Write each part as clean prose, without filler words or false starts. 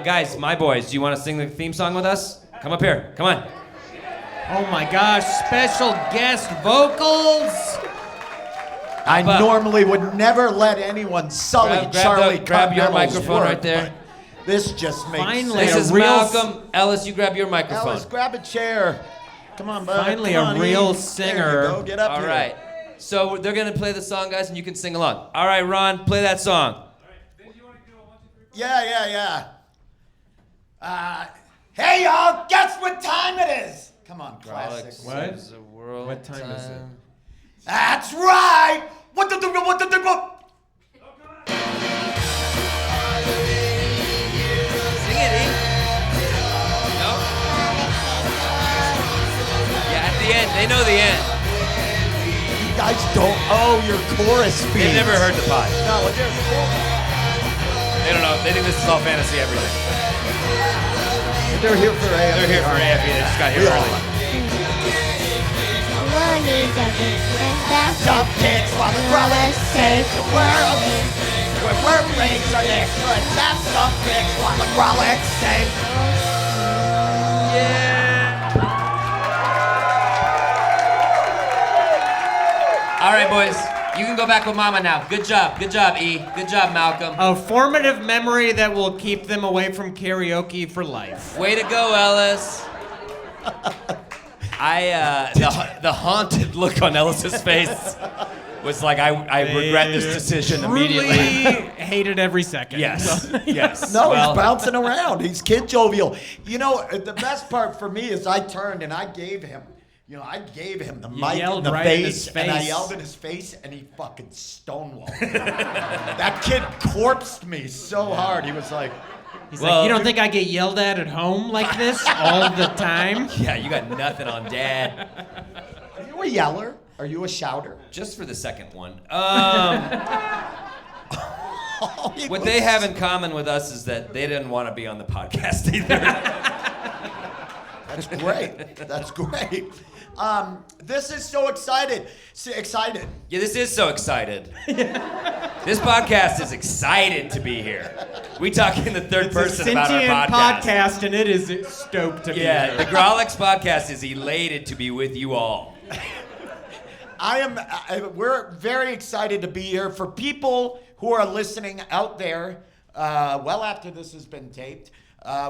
Guys, my boys, do you want to sing the theme song with us? Come up here. Come on. Oh my gosh, special guest vocals. I normally would never let anyone sully Charlie grab your Carmello's microphone work, right there. but This just makes Finally, This sense. is real Malcolm. Ellis, you grab your microphone. Ellis, grab a chair. Come on, bud. Finally, Come a on, real Ian. singer. There you go. Get up All here. right. So they're going to play the song, guys, and you can sing along. All right, Ron, play that song. Yeah. Hey, y'all, guess what time it is? Come on, classic. What time is it? That's right. What the? Sing it, E. No? Yeah, at the end. They know the end. You guys don't owe your chorus fees. They've never heard the pod. No, They don't know. They think this is all fantasy everything. they're here for AFE. They're here for AFE. They just got here early. Top kicks while the brothers save the world. Where work rates are next, but that's top kicks while the brothers save. All right, boys. You can go back with Mama now. Good job. Good job, E. Good job, Malcolm. A formative memory that will keep them away from karaoke for life. Way to go, Ellis. The haunted look on Ellis's face was like, I regret this decision immediately. Really hated every second. Yes, So- yes. No, Well, he's bouncing around. He's kid jovial. You know, the best part for me is I turned and I gave him the mic in yelled the right in face, his and I face. yelled in his face, and he fucking stonewalled me. That kid corpsed me so hard. He was like, He's Well- like, you don't think I get yelled at home like this all the time? Yeah, you got nothing on Dad. "Are you a yeller? Are you a shouter?" Just for the second one. He What was- they have in common with us is that they didn't want to be on the podcast either. That's great. That's great. This is so excited. Excited. Yeah, this is so excited. This podcast is excited to be here. We talk in the third It's a person about our sentient podcast. and it is stoked to be Yeah, here. the Grolix podcast is elated to be with you all. We're very excited to be here. For people who are listening out there, well after this has been taped,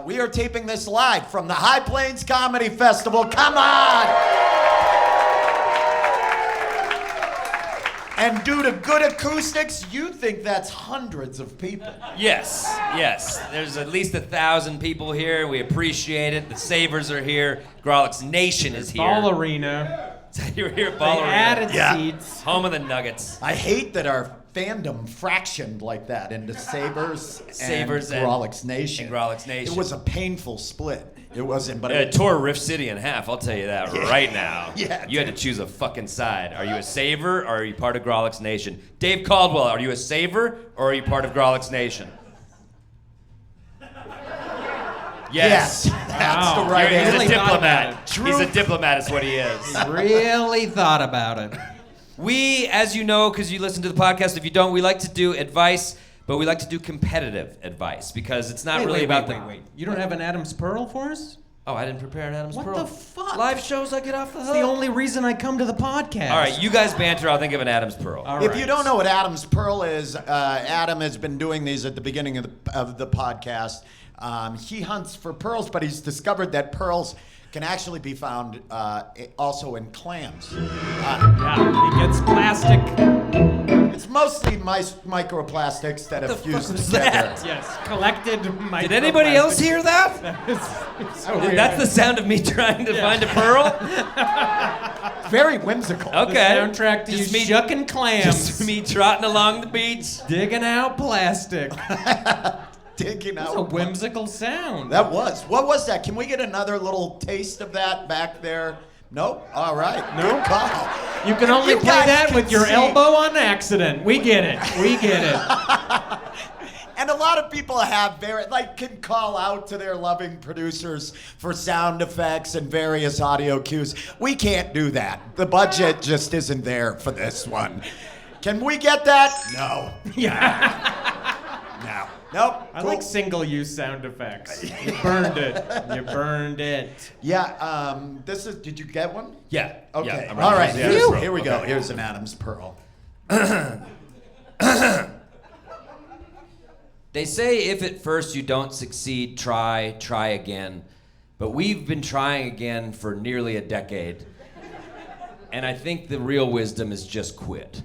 we are taping this live from the High Plains Comedy Festival. Come on! And due to good acoustics, you think that's hundreds of people. Yes. There's at least 1,000 people here. We appreciate it. The Savers are here. Grolix Nation is here. Ball Arena. You're here at They Ball Arena. added Yeah. seats. Home of the Nuggets. I hate that our fandom fractioned like that into Sabres and Grolix Nation. and Grolix Nation. It was a painful split. It wasn't, but It tore Rift City in half, I'll tell you that right now. Yeah, You had to choose a fucking side. Are you a Saver or are you part of Grolix Nation? Dave Caldwell, are you a Saver or are you part of Grolix Nation? Yes. That's Wow. the right He's answer. a Really thought about diplomat. He's a diplomat is what he is. Really thought about it. We, as you know, because you listen to the podcast, if you don't, we like to do advice, but we like to do competitive advice because it's not really about the... Wait. You don't have an Adam's Pearl for us? Oh, I didn't prepare an Adam's What Pearl. the fuck? Live shows, I get off the hook. That's the only reason I come to the podcast. All right, you guys banter, I'll think of an Adam's Pearl. All If right. you don't know what Adam's Pearl is, Adam has been doing these at the beginning of the podcast. He hunts for pearls, but he's discovered that pearls can actually be found also in clams. Yeah, he gets plastic. It's mostly microplastics that have fused was together. that? Yes, collected microplastics. Did anybody else hear that? So weird. That's the sound of me trying to find a pearl? Very whimsical. The Okay. soundtrack to Just you me- shucking clams. Just me trotting along the beach. Digging out plastic. Digging That's out. a whimsical sound. That was. What was that? Can we get another little taste of that back there? Nope. All right. Good call. You can only You play guys that can with your see. elbow on accident. We get it. We get it. And a lot of people have can call out to their loving producers for sound effects and various audio cues. We can't do that. The budget just isn't there for this one. Can we get that? No. Yeah. No. Nope. I cool. like single-use sound effects. You burned it. You burned it. Yeah, this is, did you get one? Yeah. Okay. Yeah, I'm All ready. right, Yeah, here we go. Here's an Adam's Pearl. They say if at first you don't succeed, try again. But we've been trying again for nearly a decade. And I think the real wisdom is just quit.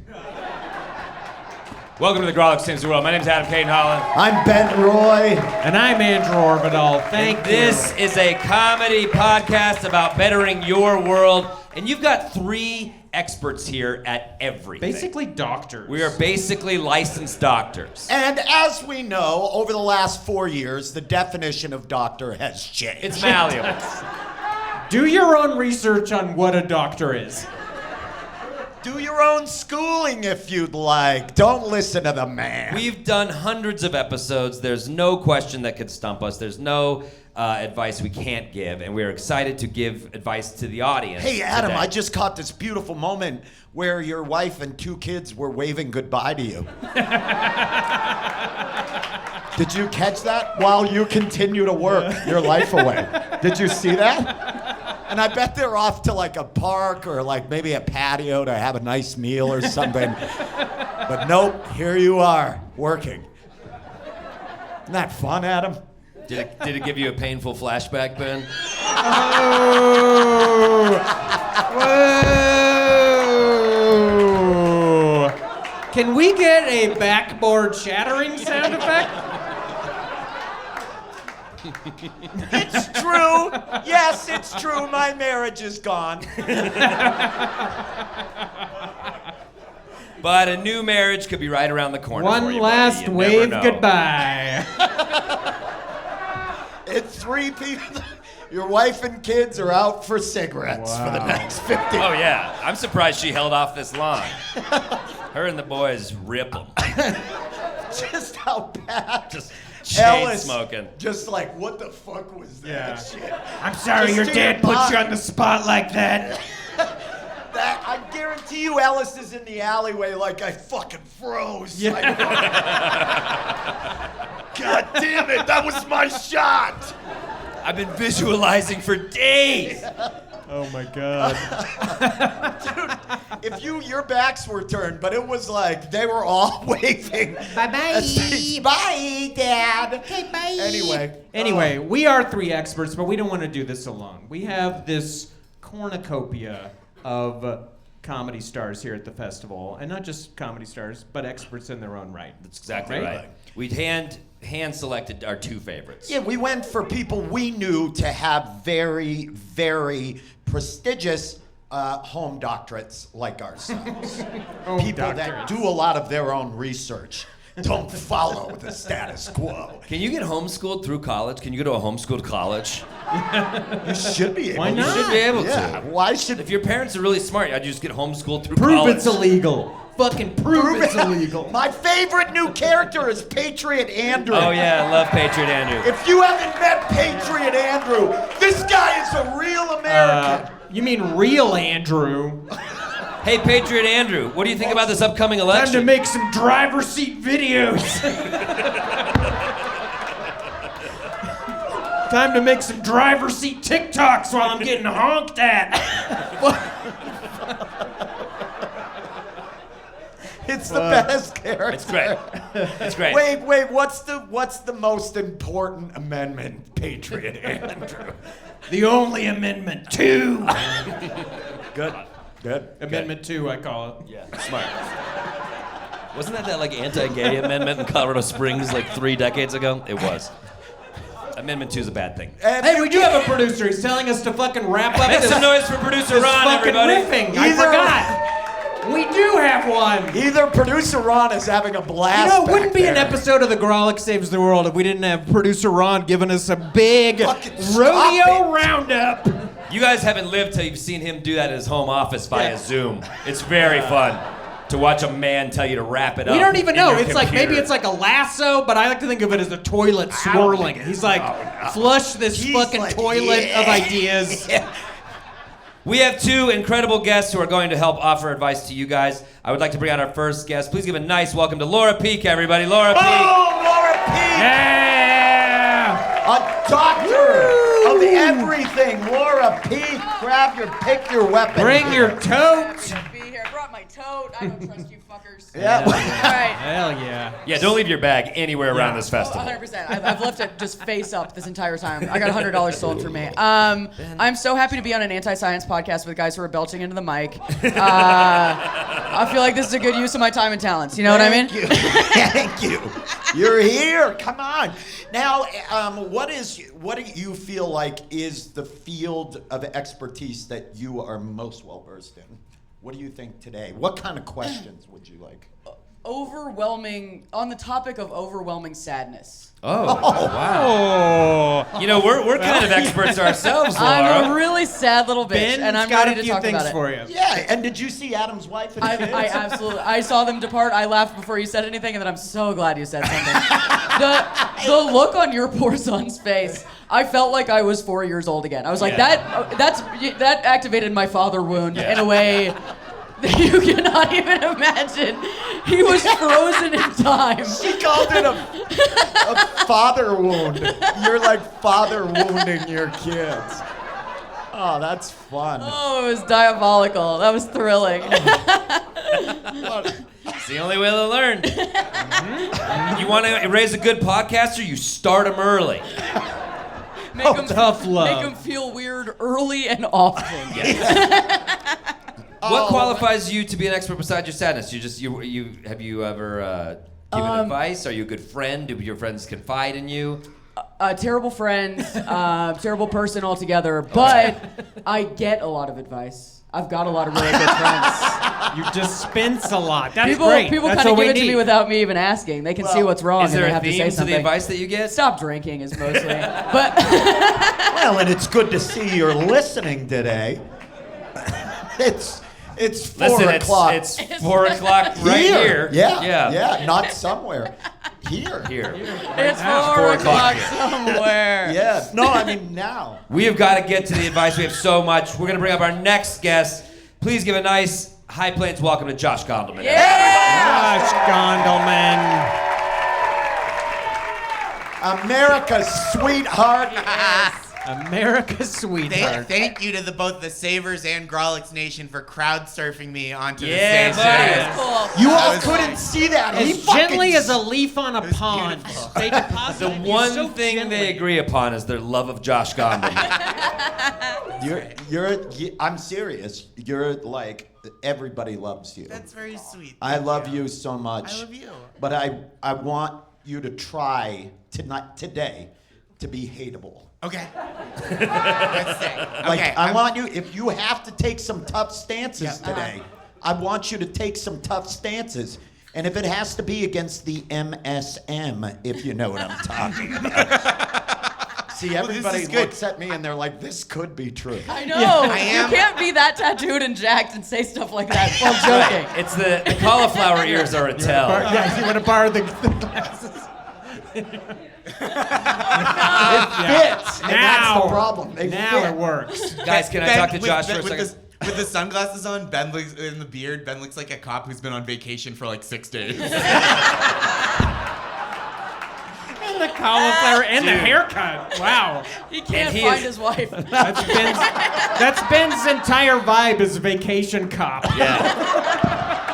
Welcome to the Grolic Saves the World. My name's Adam Caden Holland. I'm Ben Roy. And I'm Andrew Orbital. Thank you. This is a comedy podcast about bettering your world. And you've got 3 experts here at everything. Basically doctors. We are basically licensed doctors. And as we know, over the last 4 years, the definition of doctor has changed. It's malleable. Do your own research on what a doctor is. Do your own schooling if you'd like. Don't listen to the man. We've done hundreds of episodes. There's no question that could stump us. There's no advice we can't give, and we're excited to give advice to the audience. Hey, Adam, today. I just caught this beautiful moment where your wife and 2 kids were waving goodbye to you. Did you catch that? While you continue to work your life away. Did you see that? And I bet they're off to like a park or like maybe a patio to have a nice meal or something. But nope, here you are, working. Isn't that fun, Adam? Did it give you a painful flashback, Ben? Oh. Whoa. Can we get a backboard shattering sound effect? It's true. Yes, it's true. My marriage is gone. But a new marriage could be right around the corner for One you, last buddy. You wave never know. goodbye. It's 3 people. Your wife and kids are out for cigarettes for the next 50. Oh, yeah. I'm surprised she held off this long. Her and the boys rip them. Just how bad. Just chain smoking. Just like, what the fuck was that shit? I'm sorry Just your to dad your put you mom. on the spot like that. That, I guarantee you Ellis is in the alleyway like I fucking froze. Yeah. Like, God damn it, that was my shot. I've been visualizing for days. Oh my God. Dude, if your backs were turned, but it was like they were all waving. Bye-bye. Bye, Dad. Okay, bye. Anyway, we are 3 experts, but we don't want to do this alone. We have this cornucopia of comedy stars here at the festival, and not just comedy stars, but experts in their own right. That's exactly right. We hand selected our 2 favorites. Yeah, we went for people we knew to have very, very prestigious home doctorates like ourselves. People that do a lot of their own research. Don't follow the status quo. Can you get homeschooled through college? Can you go to a homeschooled college? You should be able Why to. not? You should be able Yeah, to. why should... If your parents are really smart, I'd just get homeschooled through Prove college. it's illegal. Fucking prove it's illegal. My favorite new character is Patriot Andrew. Oh, yeah, I love Patriot Andrew. If you haven't met Patriot Andrew, this guy is a real American. You mean real Andrew? Hey, Patriot Andrew, what do you think about this upcoming Time election? to make some driver's seat videos. Time to make some driver's seat TikToks while I'm getting honked at. It's the best character. It's great. It's great. Wait, what's the most important amendment, Patriot Andrew? The only amendment 2. Good. Amendment 2, I call it. Yeah, smart. Wasn't that like anti-gay amendment in Colorado Springs like 3 decades ago? It was. Amendment 2 is a bad thing. And Hey, we do have a producer. He's telling us to fucking wrap up Make this, some noise for producer this Ron, fucking everybody. riffing. I Either- forgot. We do have one. Either producer Ron is having a blast. You know, it back wouldn't be an there. episode of The Grolic Saves the World if we didn't have producer Ron giving us a big Fucking stop rodeo it. roundup. You guys haven't lived till you've seen him do that in his home office via Zoom. It's very fun to watch a man tell you to wrap it up. We don't even in know. your It's like, computer. maybe it's like a lasso, but I like to think of it as a toilet swirling. think He's it's- like, no. flush this He's fucking like, toilet of yeah. ideas. We have 2 incredible guests who are going to help offer advice to you guys. I would like to bring out our first guest. Please give a nice welcome to Laura Peak, everybody. Laura Peak. Oh, Laura Peak. Yeah! A doctor of everything. Laura Peak. Pick your weapon. Bring your tote. Be here. I brought my tote. I don't trust you fuckers. Yeah. All right. Hell yeah. Yeah, don't leave your bag anywhere around this Oh, festival. 100%. I've left it just face up this entire time. I got $100 stolen from me. I'm so happy to be on an anti-science podcast with guys who are belching into the mic. I feel like this is a good use of my time and talents. You know what I mean? Thank you. You're here. Come on. Now, what do you feel like is the field of expertise that you are most well versed in? What do you think today? What kind of questions would you like? Overwhelming, on the topic of overwhelming sadness. Oh, wow. Oh. You know, we're kind of experts ourselves, Laura. I'm a really sad little bitch, Ben's and I'm got ready a to few talk things about it. for you. Yeah, and did you see Adam's wife and kids? I absolutely. I saw them depart. I laughed before you said anything, and then I'm so glad you said something. the look on your poor son's face. I felt like I was 4 years old again. I was like, that activated my father wound in a way that you cannot even imagine. He was frozen in time. She called it a father wound. You're like father wounding your kids. Oh, that's fun. Oh, it was diabolical. That was thrilling. It's the only way to learn. You want to raise a good podcaster, you start them early. Make him tough love. Make him feel weird early and often. What qualifies you to be an expert besides your sadness? Have you ever given advice? Are you a good friend? Do your friends confide in you? A terrible friend, terrible person altogether, but I get a lot of advice. I've got a lot of really good friends. You dispense a lot. That's People great. kind That's of what give we it to me need. without me even asking. They can see what's wrong Is and there they a have to say theme to something. the advice that you get? Stop drinking is mostly. But Well, and it's good to see you're listening today. It's 4 o'clock. It's 4 o'clock right here. Yeah. Not somewhere. Here. it's now. 4 4 o'clock o'clock somewhere. Yeah. No, I mean now. We have got to get to the advice. We have so much. We're going to bring up our next guest. Please give a nice High Plains welcome to Josh Gondelman. Yeah. Gosh, Gondelman. America's sweetheart. America's sweetheart. Thank you to both the Savers and Grolix Nation for crowd surfing me onto Yeah, the stage. buddy. That was cool. You That all was couldn't fun. see that. He As fucking gently as a leaf on a pond. beautiful. They deposited The you one so thing gently. they agree upon is their love of Josh Gondelman. I'm serious. You're like, everybody loves you. That's very sweet. I Thank love you so much. I love you. But I want you to try today to be hateable. Okay. Let's say. Like, Okay. I want you, if you have to take some tough stances Yeah. today, I want you to take some tough stances. And if it has to be against the MSM, if you know what I'm talking about. See, everybody is good. looks at me and they're like, this could be true. I know. I am- You can't be that tattooed and jacked and say stuff like that while joking. It's the cauliflower ears are a tell. Yeah, you want to borrow the glasses? It fits. And that's the problem. They now fit. it works. Guys, can I talk to Josh for a second? With the sunglasses on, Ben looks, in the beard, Ben looks like a cop who's been on vacation for like 6 days. And the cauliflower and the Dude. haircut. Wow. He can't he find is- his wife. That's Ben's entire vibe is vacation cop. Yeah.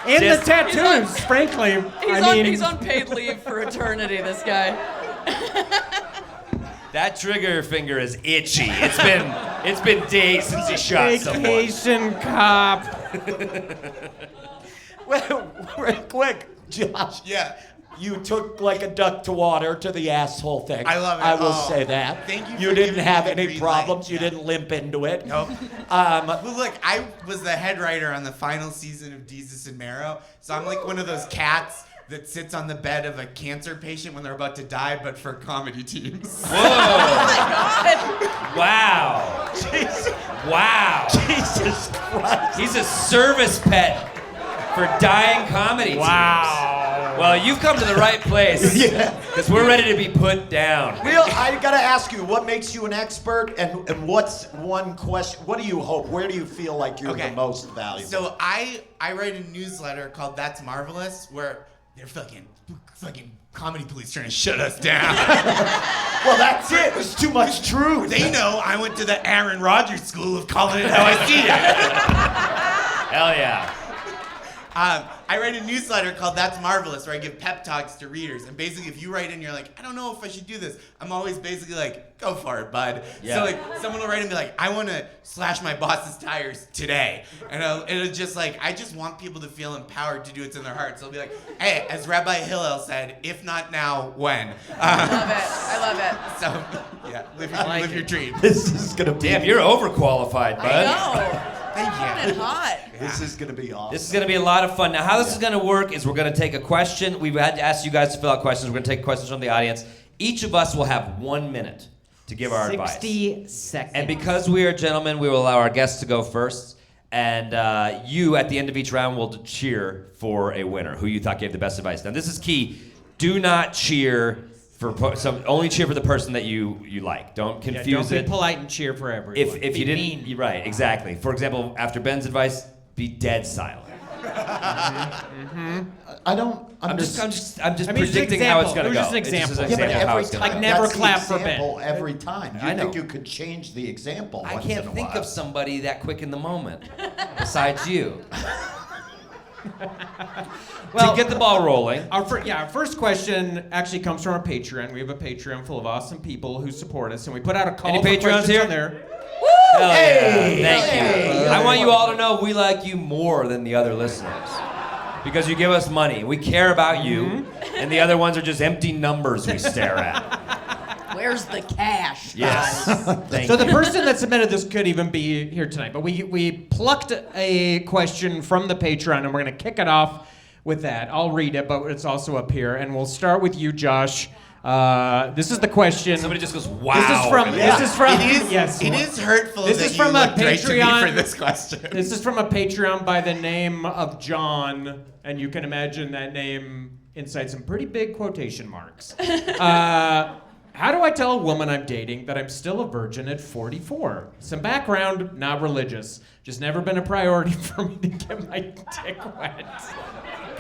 And Just- the tattoos, frankly. He's on paid leave for eternity, this guy. That trigger finger is itchy. It's been days since he shot someone. vacation cop. Well, real quick, Josh. Yeah. You took like a duck to water to the asshole thing. I love it. I will Oh, say that. thank you You for didn't giving have me the any green problems. light. You Yeah. didn't limp into it. Nope. Well, look, I was the head writer on the final season of Jesus and Marrow, so I'm like one of those cats that sits on the bed of a cancer patient when they're about to die, but for comedy teams. Wow. Wow. Jesus Christ. He's a service pet for dying comedy teams. Wow. Well, you've come to the right place. Yeah. Because we're ready to be put down. I gotta ask you, what makes you an expert, and what's one question? What do you hope? Where do you feel like you're Okay. the most valuable? So I write a newsletter called That's Marvelous, where they're fucking comedy police trying to shut us down. Well, that's it. There's too much truth. They know I went to the Aaron Rodgers school of calling it how I see it. Hell yeah. I write a newsletter called That's Marvelous, where I give pep talks to readers. And basically, if you write in, you're like, I don't know if I should do this. I'm always basically like, go for it, bud. Yeah. So like, someone will write and be like, I want to slash my boss's tires today. And it'll just like, I just want people to feel empowered to do what's in their hearts. They'll be like, hey, as Rabbi Hillel said, if not now, when? I love it. So, yeah, live your dream. This is gonna be. Damn, you're overqualified, bud. I know. Thank you. And hot. This is gonna be awesome. This is going to be a lot of fun. Now, how this is going to work is we're going to take a question. We've had to ask you guys to fill out questions. We're going to take questions from the audience. Each of us will have 1 minute to give our advice. 60 seconds. And because we are gentlemen, we will allow our guests to go first. And you, at the end of each round, will cheer for a winner who you thought gave the best advice. Now, this is key. Do not cheer for only cheer for the person that you like. Don't confuse don't it. be polite and cheer for everyone. If you didn't, you're right, exactly. For example, after Ben's advice, be dead silent. I don't. I'm just I mean, just predicting an how it's example. going It to was go. just an It's example. just Yeah, but example of how every it's time, gonna Like, go. never that's the clap for example Ben. every time. I You think know. you could change the example I once can't in a think while. of somebody that quick in the moment besides you. Well, to get the ball rolling. Our first question actually comes from our Patreon. We have a Patreon full of awesome people who support us, and we put out a call Any for Patreons questions here? on there. Hell yeah. Hey! Thank Hey! you. I want you all to know we like you more than the other listeners. Because you give us money. We care about you. And the other ones are just empty numbers we stare at. Where's the cash? Yes. Thank So you. the person that submitted this could even be here tonight, but we plucked a question from the Patreon, and we're going to kick it off with that. I'll read it, but it's also up here, and we'll start with you, Josh. This is the question. Somebody just goes, wow. This is from. It is, Yes. it is hurtful This that is from you a looked right to me Patreon. for this question. This is from a Patreon by the name of John, and you can imagine that name inside some pretty big quotation marks. How do I tell a woman I'm dating that I'm still a virgin at 44? Some background, not religious. Just never been a priority for me to get my dick wet.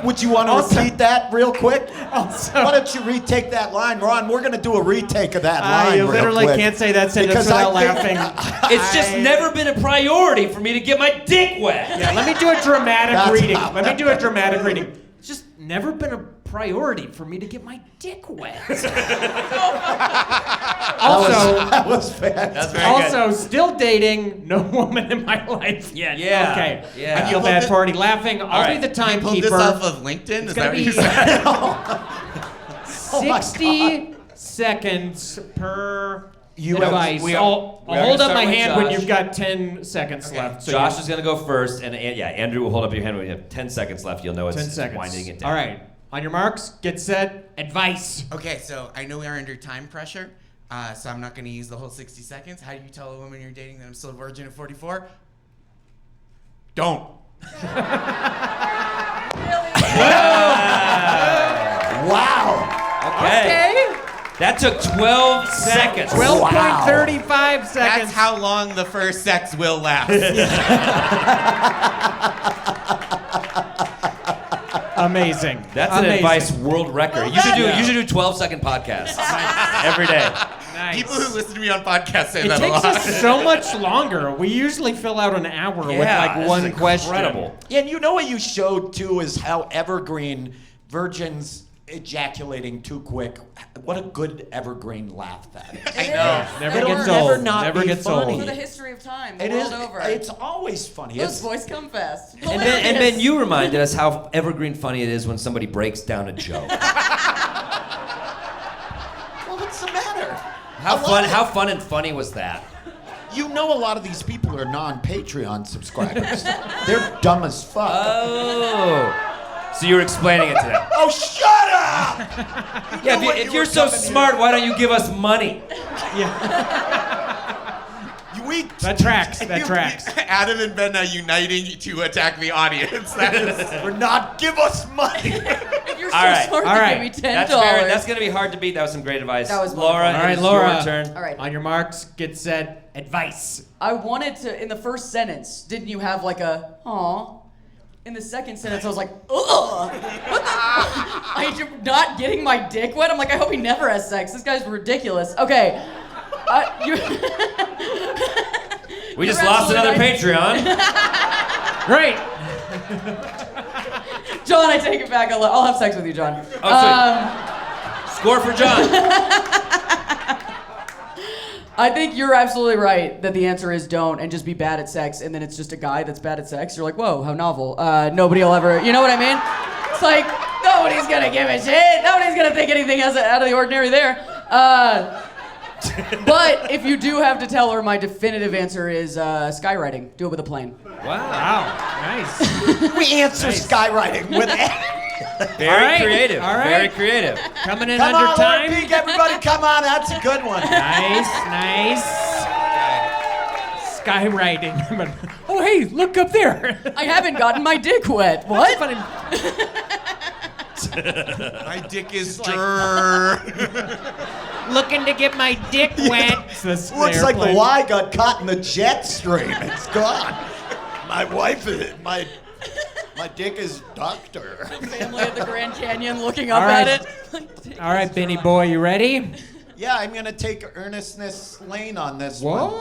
Would you want to Also- repeat that real quick? Also- Why don't you retake that line, Ron? We're going to do a retake of that line. You real literally quick. can't say that sentence Because I without think- laughing. It's just never been a priority for me to get my dick wet. Yeah, let me do a dramatic That's reading. how- Let me do a dramatic reading. It's just never been a priority for me to get my dick wet. Also, That was fantastic. That's very good. also, still dating, no woman in my life yet. Yeah, Okay. yeah. I feel bad for already laughing. I'll right. be the You pulled this timekeeper. off of LinkedIn? Is gonna that what be- you're saying? Oh my 60 seconds per You device. we are- I'll we are hold gonna up my start with hand when Josh. you've got 10 seconds left. So Josh you- is going to go first, and yeah, Andrew will hold up your hand when you have 10 seconds left. You'll know it's 10 seconds. winding it down. All right. On your marks, get set, advice. Okay, so I know we are under time pressure, so I'm not going to use the whole 60 seconds. How do you tell a woman you're dating that I'm still a virgin at 44? Don't. Wow. Okay. That took 12 seconds. 12.35 seconds. That's how long the first sex will last. Amazing. That's an Amazing. advice world record. You should do 12-second podcasts every day. Nice. People who listen to me on podcasts say It that a takes lot. us so much longer. We usually fill out an hour with like this one is question. incredible. Yeah, and you know what you showed too is how evergreen virgins ejaculating too quick. What a good evergreen laugh that is. I know. Never It'll gets never old. not Never be gets funny. For old. the history of time, the It world is. over. It's always funny. Those It's, boys come fast. And Ben, you reminded us how evergreen funny it is when somebody breaks down a joke. well, what's the matter? How I love fun! it. How fun and funny was that? You know, a lot of these people are non-Patreon subscribers. They're dumb as fuck. Oh, so you're explaining it to them? Oh, shut up! Yeah, know what if you you're were so coming here. smart, why don't you give us money? We That tracks. That tracks. Adam and Ben are uniting to attack the audience. That is. We're not. Give us money. If you're so All right, smart all to right. give me $10. That's gonna be hard to beat. That was some great advice. That was Laura. wonderful. All right, it is Laura. Your turn. All right. On your marks, get set, advice. I wanted to, in the first sentence, didn't you have like a, aw? in the second sentence, I was like, ugh. What the? I'm not getting my dick wet. I'm like, I hope he never has sex. This guy's ridiculous. Okay. We just lost another Patreon. Great. John, I take it back. I'll have sex with you, John. Oh, score for John. I think you're absolutely right that the answer is don't and just be bad at sex, and then it's just a guy that's bad at sex. You're like, whoa, how novel. Nobody will ever, you know what I mean? It's like, nobody's gonna give a shit. Nobody's gonna think anything out of the ordinary there. But if you do have to tell her, my definitive answer is skywriting. Do it with a plane. Wow. Nice. We answer skywriting with Very creative. All right. Very creative. Coming in Come under on, time. Lord Peak, everybody, come on. That's a good one. Nice. Skywriting. Oh, hey, look up there. I haven't gotten my dick wet. What? My dick is Looking to get my dick wet. Looks like the Y got caught in the jet stream. It's gone. My wife is my dick is doctor. Family at the Grand Canyon looking up All at right. it. All right, Benny boy, you ready? Yeah, I'm gonna take earnestness lane on this Whoa. one.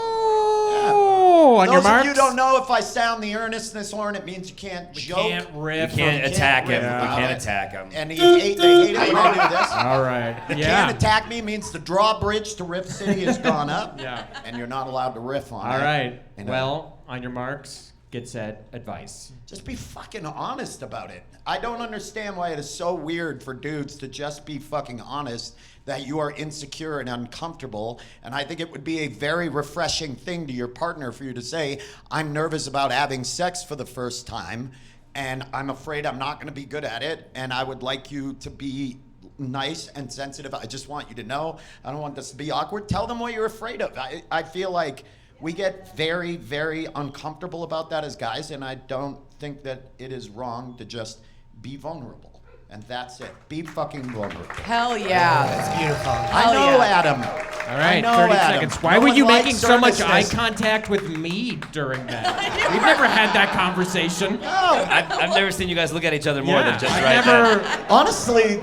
On your Those marks. of you who don't know, if I sound the earnestness horn, it means you can't joke. Can't riff. You can't attack him. Yeah. We can't attack him. And they hate it when I do this. All right. Can't attack me means the drawbridge to Riff City has gone up. Yeah. And you're not allowed to riff on it. All right. And, Well, on your marks, get set, advice. just be fucking honest about it. I don't understand why it is so weird for dudes to just be fucking honest that you are insecure and uncomfortable. And I think it would be a very refreshing thing to your partner for you to say, I'm nervous about having sex for the first time, and I'm afraid I'm not going to be good at it, and I would like you to be nice and sensitive. I just want you to know. I don't want this to be awkward. Tell them what you're afraid of. I feel like we get very, very uncomfortable about that as guys, and I don't think that it is wrong to just be vulnerable. And that's it. Be fucking vulnerable. Hell yeah. That's beautiful. I know, yeah. Adam. All right, I know, 30 Adam. seconds. Why No were one you likes making so much eye earnestness. contact with me during that? We've never had that conversation. No. I've never seen you guys look at each other more than just I right never. now. Honestly,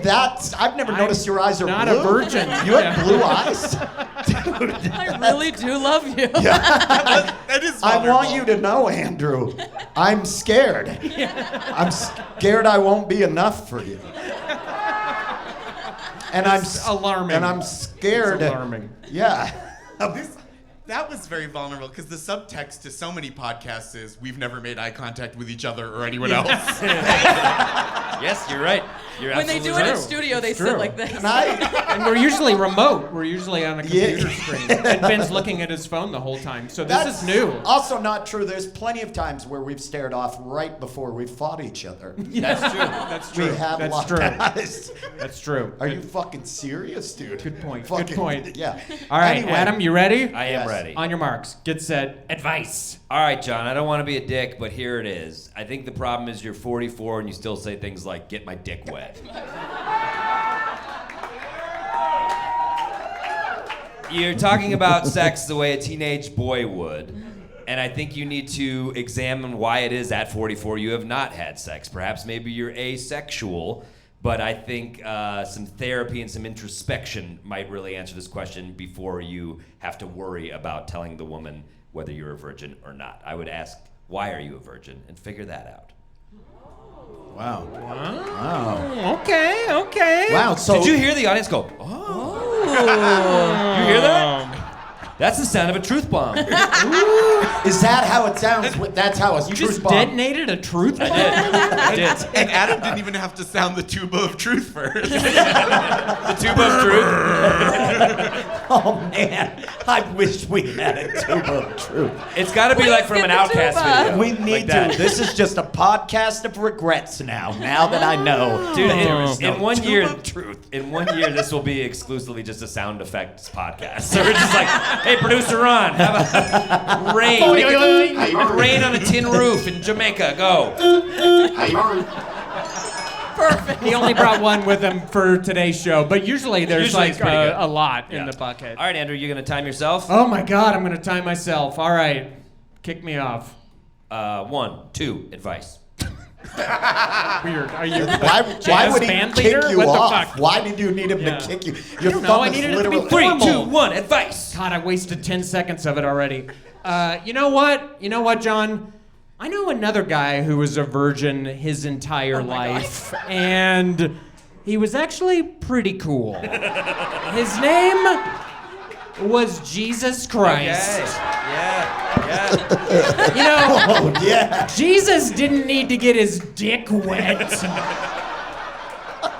I've never noticed your eyes are not blue. a virgin. You have blue eyes? I really do love you. That is I vulnerable. want you to know, Andrew, I'm scared. I'm scared I won't be enough for you. And It's alarming. And I'm scared. It's alarming. Yeah. That was very vulnerable because the subtext to so many podcasts is we've never made eye contact with each other or anyone else. Yes, you're right. You're When they do absolutely it in right. studio, they It's sit true. like this. And we're usually remote. We're usually on a computer Yeah. screen. And Ben's looking at his phone the whole time. So this is new. Also not true. There's plenty of times where we've stared off right before we fought each other. That's true. That's true. We have That's locked true. eyes. That's true. Are you fucking serious, dude? Good point. Fucking- Good point. Yeah. All right, Anyway, Adam, you ready? I am Yes. ready. On your marks, get set, advice. All right, John, I don't want to be a dick, but here it is. I think the problem is you're 44 and you still say things like, get my dick wet. You're talking about sex the way a teenage boy would. And I think you need to examine why it is at 44 you have not had sex. Perhaps maybe you're asexual, but I think some therapy and some introspection might really answer this question before you have to worry about telling the woman whether you're a virgin or not. I would ask, why are you a virgin? And figure that out. Wow. Okay. Wow. So Did you hear the audience go, oh? You hear that? That's the sound of a truth bomb. is that how it sounds? That's how a You truth just bomb. detonated a truth bomb? I did. And Adam didn't even have to sound the tuba of truth first. The tuba of truth. Oh man, I wish we had a tuba of truth. It's got to be Please like from get an the Outcast tuba. video. We like need that. to. This is just a podcast of regrets now. Now that I know, Dude, there in one year, tuba of truth. in 1 year, this will be exclusively just a sound effects podcast. So we're just like, hey, producer Ron, have a rain. Make it rain on a tin roof in Jamaica. Go. Perfect. He only brought one with him for today's show, but usually there's Usually it's like pretty good. a lot Yeah. in the bucket. All right, Andrew, you gonna time yourself? Oh my God, I'm gonna time myself. All right, kick me off. 1, 2, advice. Weird. Are you Why would he band kick leader? you What the off? fuck? Why did you need him Yeah. to kick you? Your don't know, thumb I is needed it to be literally... 3, formal. 2, 1, advice. God, I wasted 10 seconds of it already. You know what? You know what, John? I know another guy who was a virgin his entire life, and he was actually pretty cool. His name was Jesus Christ. Yeah. You know, Oh, yeah. Jesus didn't need to get his dick wet.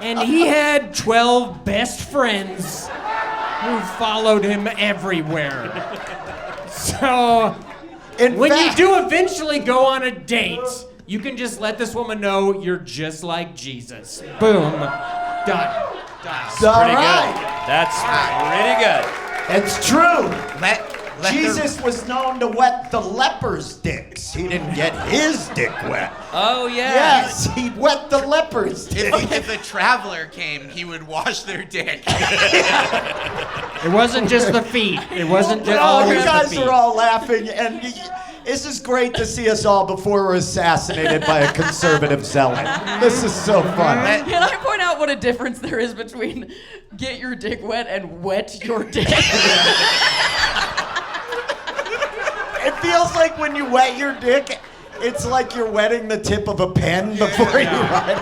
And he had 12 best friends who followed him everywhere. So, when you do eventually go on a date, you can just let this woman know you're just like Jesus. Boom. Done. All Pretty right. good. That's pretty good. It's true. Let Jesus was known to wet the lepers' dicks. He didn't get his dick wet. Oh, yeah. Yes, he wet the lepers' dick. If a traveler came, he would wash their dick. It wasn't just the feet. It wasn't just Oh, always you the guys feet. are all laughing, and this is great to see us all before we're assassinated by a conservative zealot. This is so fun. Can I point out what a difference there is between get your dick wet and wet your dick? It feels like when you wet your dick, it's like you're wetting the tip of a pen before you ride.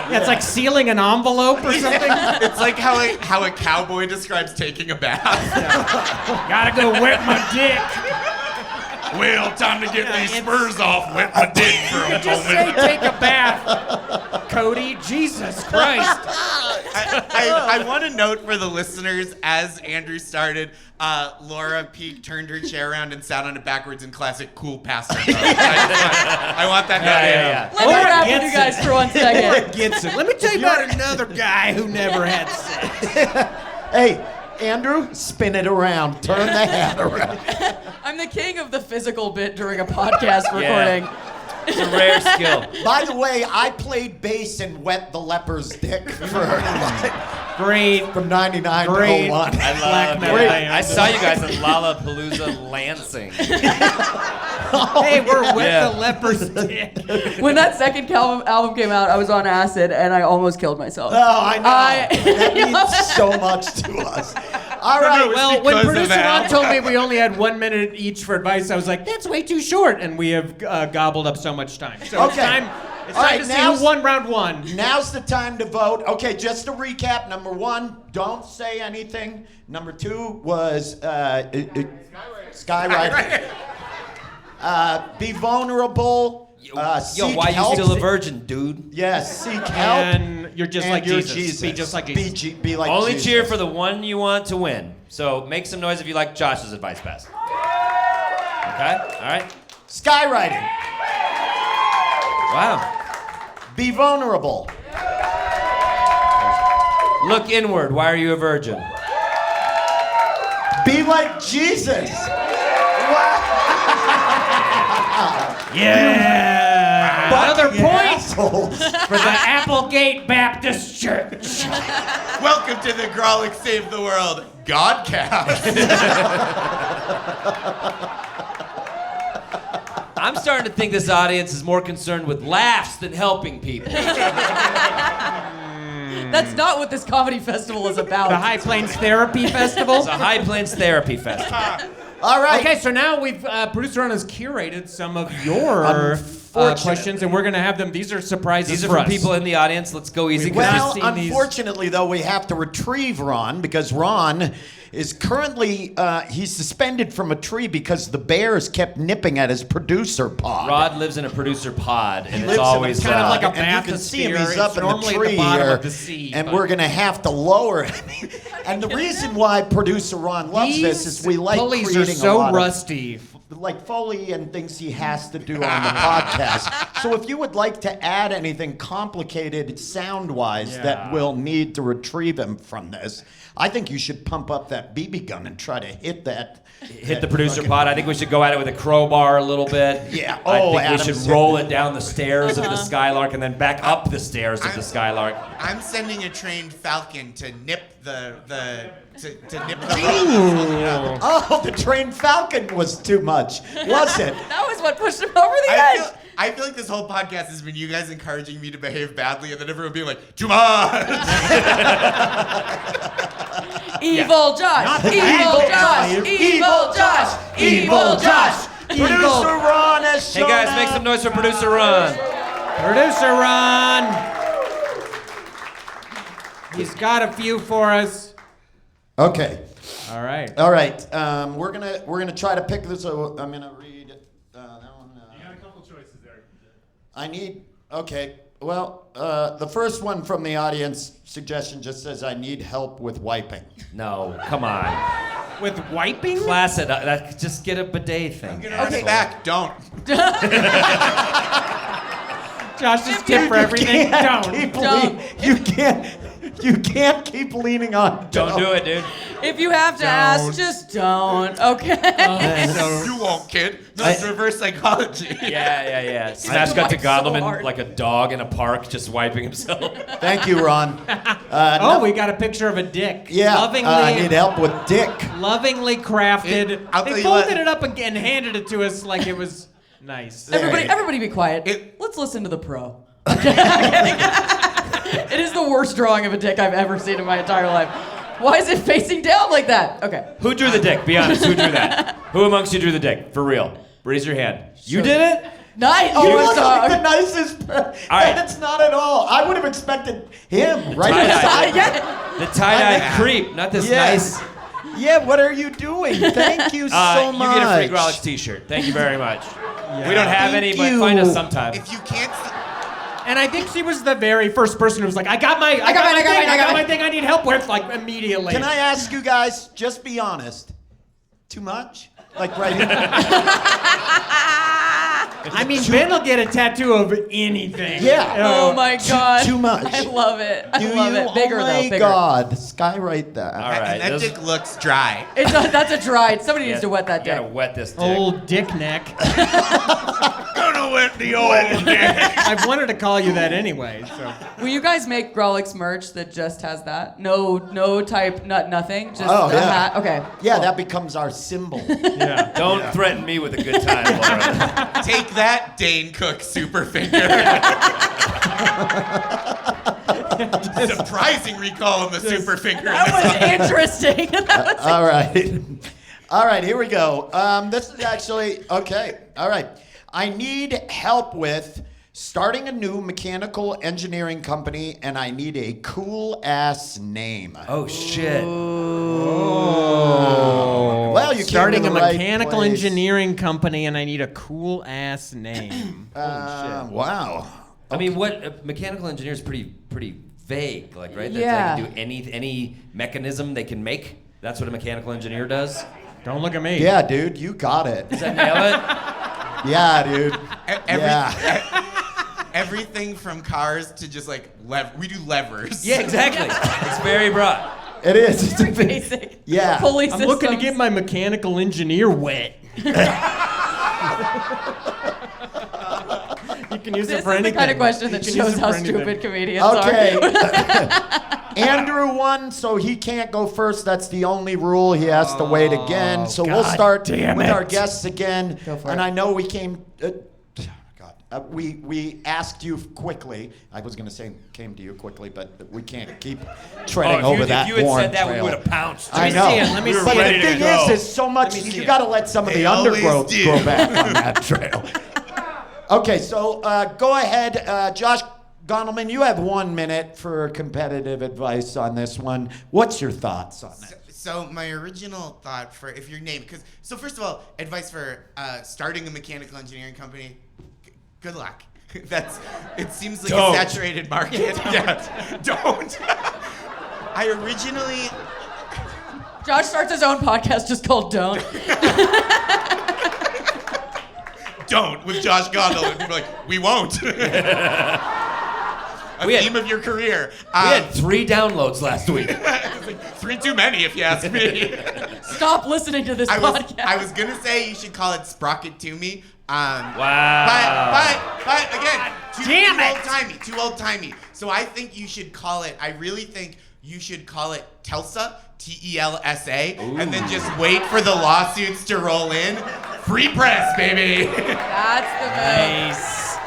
Yeah, it's like sealing an envelope or something. It's like how a cowboy describes taking a bath. Gotta go wet my dick. Well, time to get these spurs off. Wet my dick for a Just say take a bath. Cody, Jesus Christ. I want to note for the listeners, as Andrew started, Laura Peak turned her chair around and sat on it backwards in classic cool pastor mode. I want that Yeah. Let me rap with you guys for 1 second. Gets it. Let me tell you about another guy who never had sex. Hey, Andrew, spin it around. Turn the hat around. I'm the king of the physical bit during a podcast recording. It's a rare skill. By the way, I played bass and wet the leper's dick for Great. from 99 Great. to 01. I Black love metal it. band. I saw you guys at Lollapalooza Lansing. Hey, we're wet Yeah. the leper's dick. When that second album came out, I was on acid and I almost killed myself. Oh, I know. That means so much to us. All right. Well, when because of producer Al. Ron told me we only had 1 minute each for advice, I was like, that's way too short, and we have gobbled up so much time. So it's Okay. time, All time right, to see now- who won round one. Now's the time to vote. Okay, just to recap. Number 1, don't say anything. Number 2 was skywriting. Be vulnerable. Yo, Seek why help. you still a virgin, dude? Yes, seek help. And you're just And like you're Jesus. Be just like Be Jesus. be like Only Jesus. cheer for the one you want to win. So make some noise if you like Josh's advice best. Okay? All right. Skywriting. Wow. Be vulnerable. Look inward. Why are you a virgin? Be like Jesus. Yeah. Another You point assholes. for the Applegate Baptist Church. Welcome to the Grolic Save the World Godcast. I'm starting to think this audience is more concerned with laughs than helping people. That's not what this comedy festival is about. The High Plains Therapy Festival. It's a High Plains Therapy Festival. All right. Okay, so now we've producer Ron has curated some of your Unfortunate. questions, and we're gonna have them. These are surprises. These are for from us. people in the audience. Let's go easy. 'cause Well, seen these- unfortunately, though, we have to retrieve Ron because Ron is currently he's suspended from a tree because the bears kept nipping at his producer pod. Rod lives in a producer pod, and lives it's in a always kind of like a and you can see him. He's bathysphere. up It's in the normally at the tree bottom here, of the sea, and but- we're gonna have to lower him. And the reason why producer Ron loves this is we like pulleys are creating a so lot of rusty. like Foley and things he has to do on the podcast. So if you would like to add anything complicated sound-wise that we'll need to retrieve him from this, I think you should pump up that BB gun and try to hit that. hit the producer pod. I think we should go at it with a crowbar a little bit. Yeah. I Oh, think we Adam's should hitting roll it. it down the stairs of the Skylark and then back up the stairs of the Skylark. I'm sending a trained falcon to nip the nip the Oh, the trained falcon was too much, was it? That was what pushed him over the I edge. feel, I feel like this whole podcast has been you guys encouraging me to behave badly, and then everyone being like, too much. Evil Josh! Evil Josh! Evil Josh! Evil Josh! Producer Ron has Hey shown guys, make up. some noise for producer Ron. Producer Ron. He's got a few for us. Okay. All right. All right. We're gonna try to pick this. I'm gonna read that one. You got a couple choices there. I need. Okay. Well, the first one from the audience suggestion just says I need help with wiping. No, come on. With wiping? Class it. Just get a bidet thing. I'm gonna run it back. Don't. Josh's tip for everything. Don't. You can't keep leaning on. Don't do it, dude. If you have to ask, just don't. Okay. You won't, kid. No, it's reverse psychology. Yeah. Smash got to Wipes so Gondelman hard. like a dog in a park just wiping himself. Thank you, Ron. We got a picture of a dick. Yeah. Lovingly, I need help with dick. lovingly crafted. I'll They tell you what. folded it up and handed it to us like it was nice. Everybody be quiet. Let's listen to the pro. It is the worst drawing of a dick I've ever seen in my entire life. Why is it facing down like that? Okay. Who drew the dick? Be honest. Who drew that? Who amongst you drew the dick? For real. Raise your hand. You did it? Nice. You Oh, look like the sorry. nicest. right. That's not at all. I would have expected him right Tie-dye. beside. Yeah. The tie-dye creep, not this Yes. nice. Yeah. What are you doing? Thank you so much. You get a free Grolix t-shirt. Thank you very much. We don't have any, Thank but find you. us sometime. If you can't. And I think she was the very first person who was like, I got my thing I need help with, like immediately. Can I ask you guys? Just be honest. Too much? Like right here. I mean, Ben will get a tattoo of anything. Yeah. Oh my God. Too much. I love it. I Do love you? it. Bigger oh though. my Bigger. God. Skywrite that. All right. That dick looks dry. That's a dry. Somebody needs to wet that You gotta dick. wet this dick. Old dick neck. Gonna wet the old dick. I've wanted to call you that anyway, so. Will you guys make Grolix merch that just has that? No type, nothing. Just Oh, a yeah. hat. Okay. Yeah, cool. that becomes our symbol. Yeah. Don't threaten me with a good time, Laura. Take that, Dane Cook super finger. Surprising recall on the super finger. That was interesting. That was All right. All right, here we go. This is actually, okay. All right. I need help with starting a new mechanical engineering company, and I need a cool-ass name. Oh, shit. Well, you Starting came a to the right mechanical place. engineering company, and I need a cool ass name. Wow. I mean, what mechanical engineer is pretty vague, like, right? That Yeah. they can do any mechanism they can make. That's what a mechanical engineer does. Don't look at me. Yeah, dude, you got it. Does that nail it? Yeah, dude. Yeah. Everything from cars to just like we do levers. Yeah, exactly. It's very broad. It is. It's a very big- basic. Yeah. Pulley I'm systems. looking to get my mechanical engineer wet. You can use This it for is the anything. kind of question You that can use shows it how for anything. stupid comedians Okay. are. Andrew won, so he can't go first. That's the only rule. He has to wait again. So we'll start with our guests again. Go for and it. I know we came. We asked you quickly. I was going to say came to you quickly, but we can't keep treading over that. If you had worn said that, trail. we would have pounced. I me know. see it. Let me but see the it. Ready to thing go. is so much. me see You it. got to let some of They the always undergrowth do. grow back on that trail. Okay, so go ahead, Josh Gondelman. You have 1 minute for competitive advice on this one. What's your thoughts on it? So my original thought for if your name, so first of all, advice for starting a mechanical engineering company. Good luck. It seems like Don't. a saturated market. Yeah, don't. I originally. Josh starts his own podcast just called Don't. Don't with Josh Gondelman. People are like, we won't. We had- Theme of your career. We had 3 downloads last week. It's like 3 too many, if you ask me. Stop listening to this podcast. I was gonna say you should call it Sprocket to Me. Wow. But again, Damn it. too old timey. So I think you should call it. I really think you should call it Telsa, Telsa, and then just wait for the lawsuits to roll in. Free press, baby. That's the move. Nice.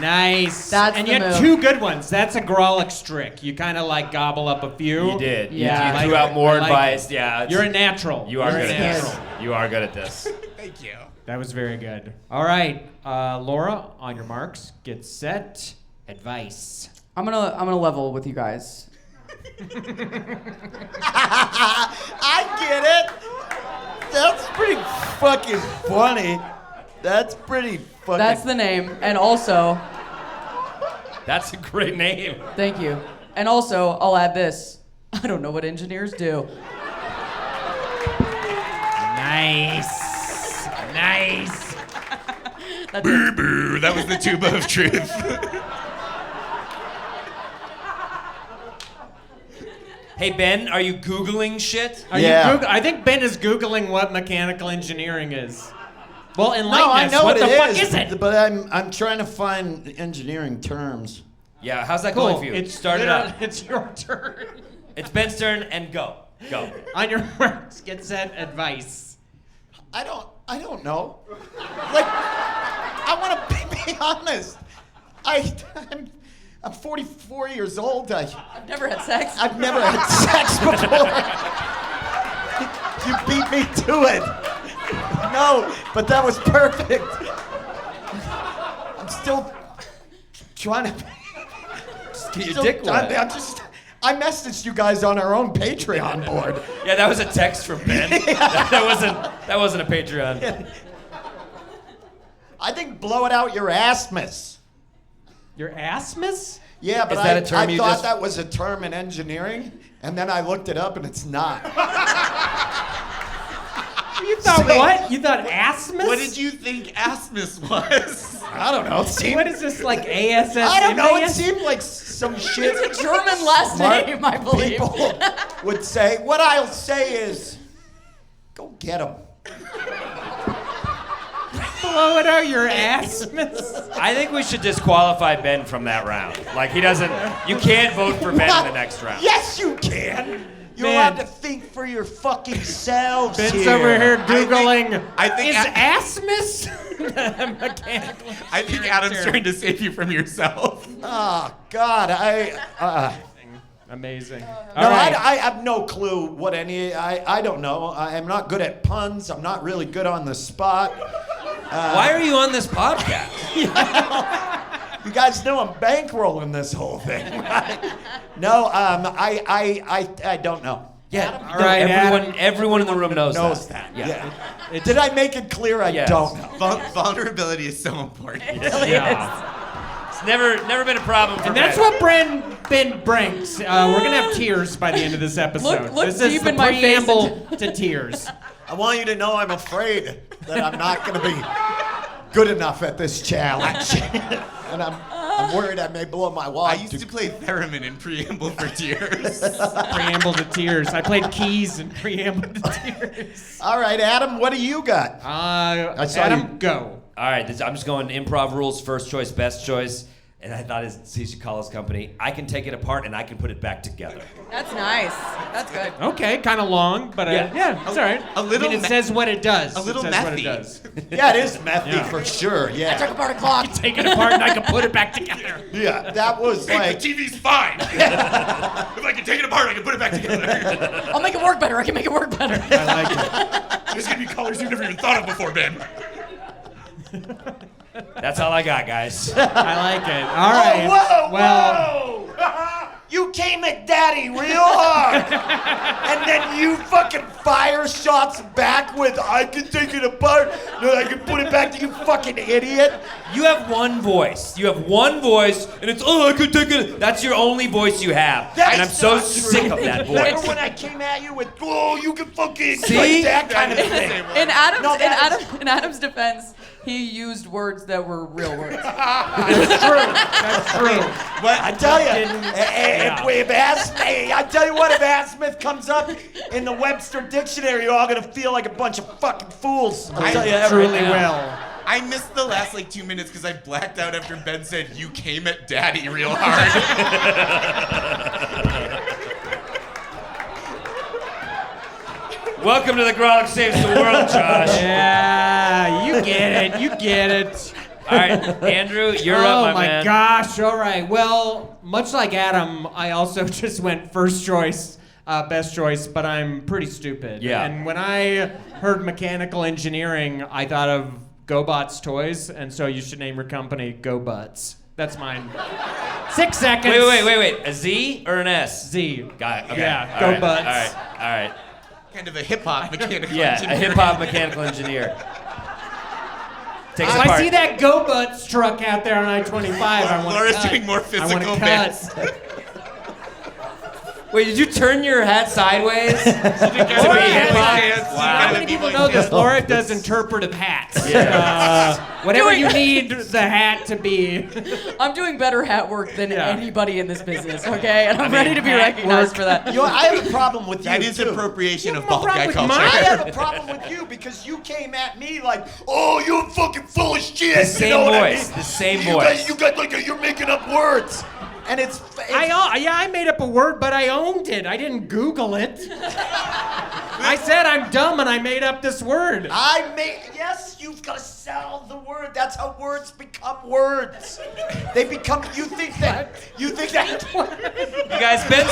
Nice. That's and the you had move. 2 good ones. That's a Grolix trick. You kind of like gobble up a few. You did. Yeah. You threw out more I like advice. it. Yeah. You're a natural. You are You're good a at natural. this. You are good at this. Thank you. That was very good. All right, Laura, on your marks, get set. Advice. I'm gonna level with you guys. I get it. That's pretty fucking funny. That's pretty fucking. That's the name. And also, That's a great name. thank you. And also, I'll add this. I don't know what engineers do. Nice. Nice. That's it. Boo, that was the tuba of truth. Hey Ben, are you Googling shit? Are Yeah. you I think Ben is Googling what mechanical engineering is. Well, enlighten No, I us. know what what the it fuck is, is it? but I'm trying to find engineering terms. Yeah, how's that going Cool. for you? It's Start it up. It's your turn. It's Ben's turn and go. Go. On your marks, get set. Advice. I don't know. Like, I want to be honest. I'm 44 years old. I've never had sex. I've never had sex before. You beat me to it. No, but that was perfect. I'm still trying to. Just get your still- dick wet. I messaged you guys on our own Patreon board. Yeah, that was a text from Ben. That wasn't a Patreon. I think blow it out your assmas. Your asmus? Yeah, but Is that a term I you thought just- that was a term in engineering, and then I looked it up, and it's not. You thought So- what? You thought asmus? What did you think asmus was? I don't know. It seemed, What is this, like ASS? I don't know. It MAS? seemed like some shit. It's a German last smart name, I believe. people would say. What I'll say is, go get him. Blow it out your asmus? I think we should disqualify Ben from that round. Like he doesn't. You can't vote for Ben in the next round. Yes, you can. You're Man. allowed to think for your fucking selves. Ben's over here Googling. I think is A- asmus mechanical? I think Adam's trying to save you from yourself. Oh God, Amazing. No, All right. I have no clue what any. I don't know. I'm not good at puns. I'm not really good on the spot. Why are you on this podcast? You guys know I'm bankrolling this whole thing, right? No, I don't know. Yeah. All right, everyone in the room knows that. Yeah. Did I make it clear? I Yes. don't know. Vulnerability is so important. Yeah. It's never been a problem for And that's Ben. what Ben brings. We're gonna have tears by the end of this episode. Look this deep is the in my face preamble to tears. I want you to know I'm afraid that I'm not going to be good enough at this challenge, and I'm worried I may blow my I wad. used to play theremin in Preamble for Tears. Preamble to tears. I played keys in preamble to tears. All right, Adam, what do you got? saw Adam, you- go. All right, I'm just going improv rules, first choice, best choice. And I thought he should call his company. I can take it apart and I can put it back together. That's nice. That's good. Okay, kind of long, but Yeah. it's all right. A little I mean, it me- says what it does. a little it says what it methy. does. Yeah, it is methy Yeah. for sure. Took Yeah, apart a clock. Take it apart and I can put it back together. yeah, that was like. TV's fine. If I can take it apart, I can put it back together. I'll make it work better. I can make it work better. I like it. There's gonna be colors you've never even thought of before, Ben. That's all I got, guys. I like it. All right. Whoa, well, whoa! You came at Daddy real hard, and then you fucking fire shots back with "I can take it apart, no, I can put it back to you, fucking idiot." You have one voice. You have one voice, and it's, I could take it. That's your only voice you have. That's and I'm so not true. sick of that Remember voice. when I came at you with "Oh, you can fucking," See? like that kind of thing? In Adam's, No, that is- in Adam's defense, he used words that were real words. that's true. That's true. But I tell you, if I tell you what, if Adam Smith comes up in the Webster Dictionary, you're all gonna feel like a bunch of fucking fools. I'll tell you that right Truly now. will. I missed the last 2 minutes because I blacked out after Ben said you came at Daddy real hard. Welcome to the Grolic Saves the World, Josh. Yeah, you get it. You get it. All right, Andrew, you're up, my man. Oh my gosh! All right. Well, much like Adam, I also just went first choice, best choice, but I'm pretty stupid. Yeah. And when I heard mechanical engineering, I thought of GoBots toys, and so you should name your company GoButts. That's mine. 6 seconds. Wait. A Z or an S? Z. Got it. Okay. Yeah. All right, GoButts. All right. Kind of a hip hop mechanical Yeah, engineer. a hip hop mechanical engineer. Takes If I apart. see that GoButts truck out there on I-25, I want to Laura's cut. doing more I want physical to bits. cut. Wait, did you turn your hat sideways? Laura, Wow. how many people know this? Laura does interpretive hats. Yeah. Whatever Doing- you need the hat to be. I'm doing better hat work than Yeah. anybody in this business, okay? And I'm ready to be recognized for that. You know, I have a problem with That you, is too. appropriation of no bald guy problem with culture. I have a problem with you because you came at me like, oh, you're fucking full of shit. The you same know what I voice, mean? the same you voice. Guys, you got like you're making up words, and it's I made up a word, but I owned it. I didn't Google it. I said I'm dumb and I made up this word. Yes, you've got to sell the word. That's how words become words. They become. You think that. You guys, Ben's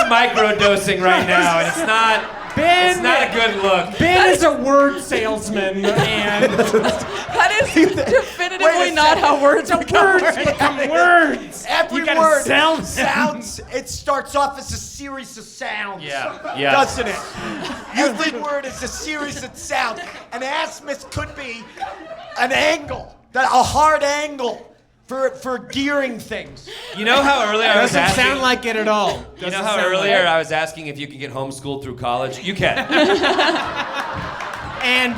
microdosing right now, and it's not a good look. Ben is a word salesman, and That is definitively not how words become words become words. Every You gotta word sell them. sounds. It starts off as a series of sounds. Yeah. Doesn't it? Every word is a series of sounds. An azimuth could be an angle, a hard angle for gearing things. You know how earlier I was Doesn't asking. sound like it at all. You Doesn't know how sound earlier like it. I was asking if you can get homeschooled through college? You can. And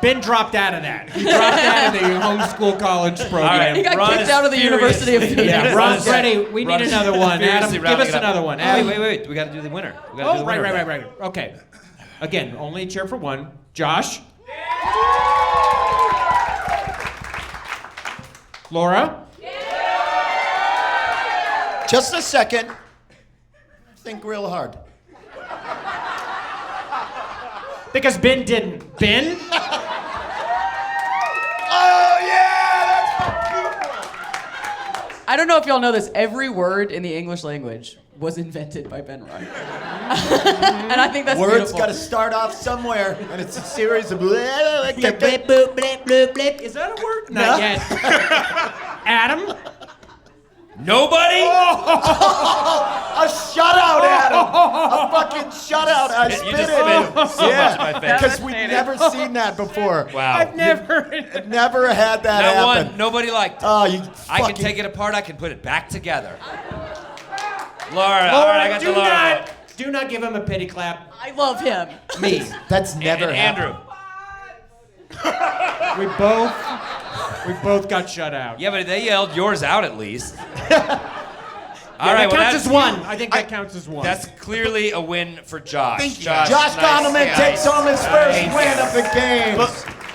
Ben dropped out of that. He dropped out of the homeschool college program. All right. He got Ron kicked is out of the University of furiously- Phoenix. Yeah, Ron's ready. We Ron need is another one. Adam, furiously give rounding us it up. another one. Oh, Adam. wait. We got to do the winner. We gotta do the winner. Right. Okay. Again, only a cheer for one. Josh. Laura. Just a second. Think real hard. Because Ben didn't. Ben? Oh yeah, that's for people. I don't know if y'all know this. Every word in the English language was invented by Ben Ryan. And I think that's Words beautiful. got to start off somewhere, and it's a series of. Is that a word? Not yet. Adam? Nobody? A shutout, Adam. A fucking shutout. I You spit just it. spit so much in my face. Because we've never seen that before. Wow. I've never. Never had that Not happen. one. Nobody liked it. Oh, you I can fucking. take it apart. I can put it back together. Laura, all right, I got do the Laura. not, do not give him a pity clap. I love him. Me. That's never And happened. Andrew. We both got shut out. Yeah, but they yelled yours out at least. All Yeah, right, that well, counts as one. I think that counts as one. That's clearly a win for Josh. Thank you. Josh nice. Gondelman Yeah. takes home his first Nice. win of the game.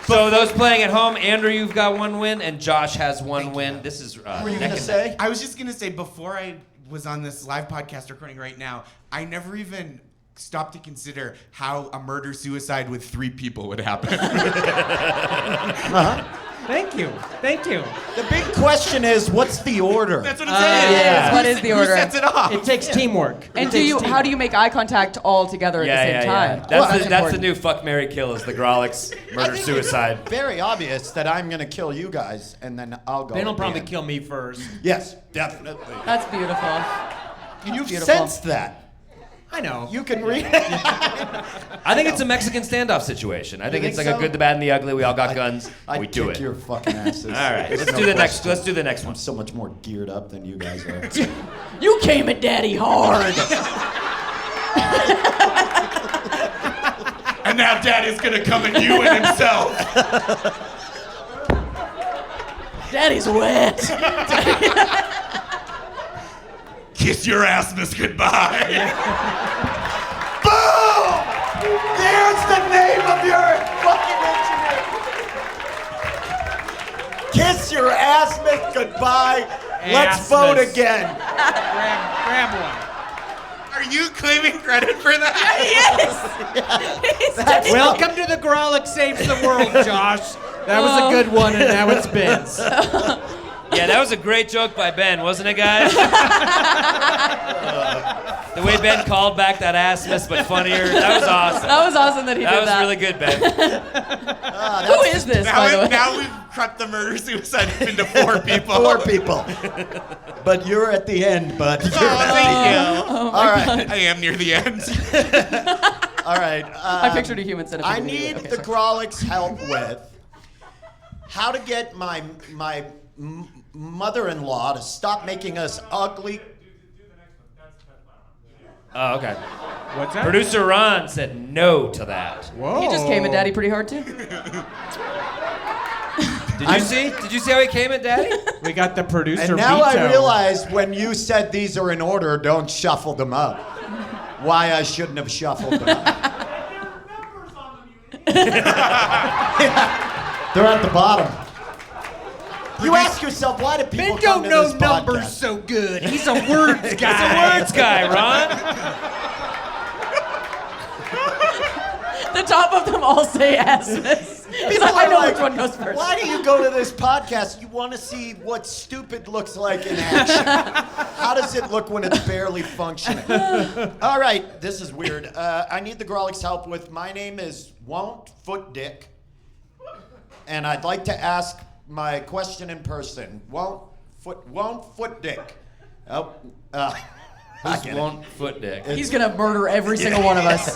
So those playing at home, Andrew, you've got one win, and Josh has one win. This is What were you neck gonna and say? I was just gonna say before I was on this live podcast recording right now, I never even stopped to consider how a murder suicide with 3 people would happen. Thank you. Thank you. The big question is, what's the order? That's what I'm saying. yeah. What is the order? Who sets it off? It takes teamwork. And how do you make eye contact all together at the same time? That's the important. new fuck, marry, kill is the Grolix I murder think suicide. It's very obvious that I'm gonna kill you guys, and then I'll go. Ben will at the probably end. kill me first. Yes, definitely. That's beautiful. You've beautiful. sensed that. I know. You can read. I think it's a Mexican standoff situation. I think think it's like so? a good, the bad, and the ugly. We all got guns. I'd we do kick it. your fucking asses. All right, There's let's no do the next. question. Let's do the next one. I'm so much more geared up than you guys are. You came at Daddy hard. And now Daddy's gonna come at you and himself. Daddy's wet. Kiss your assness goodbye. Boom! There's the name of your fucking engineer. Kiss your ass, Mick, goodbye. Let's vote Assmas. again. Grab one. Are you claiming credit for that? Yes. That's Welcome to the Grolic Saves the World, Josh. That was a good one, and now it's Ben's. Yeah, that was a great joke by Ben, wasn't it, guys? The way Ben called back that ass miss, but funnier. That was awesome. That was awesome that he did that. That was really good, Ben. Who is this, by the way? Now we've cut the murder-suicide into 4 people. 4 people. But you're at the end, bud. You're at Thank the end. you. All right. I am near the end. All right. I pictured a human centipede. I need the Grolics' help with how to get my mother-in-law to stop making us ugly. Oh, okay. What's that? Producer Ron said no to that. Whoa. He just came at Daddy pretty hard too. Did you see how he came at Daddy? We got the producer And now veto. I realize when you said these are in order, don't shuffle them up. Why I shouldn't have shuffled them up. They're at the bottom. You ask yourself, why do people Ben come don't to know this numbers podcast? so good. He's a words guy. He's a words guy, Ron. The top of them all say asses. People I are know like, which one goes first. why do you go to this podcast? You want to see what stupid looks like in action. How does it look when it's barely functioning? All right, this is weird. I need the Grolics' help with, my name is Won't Foot Dick, and I'd like to ask my question in person. Won't Foot Dick. Oh, I Who's get it. won't foot dick? He's gonna murder every single one of us.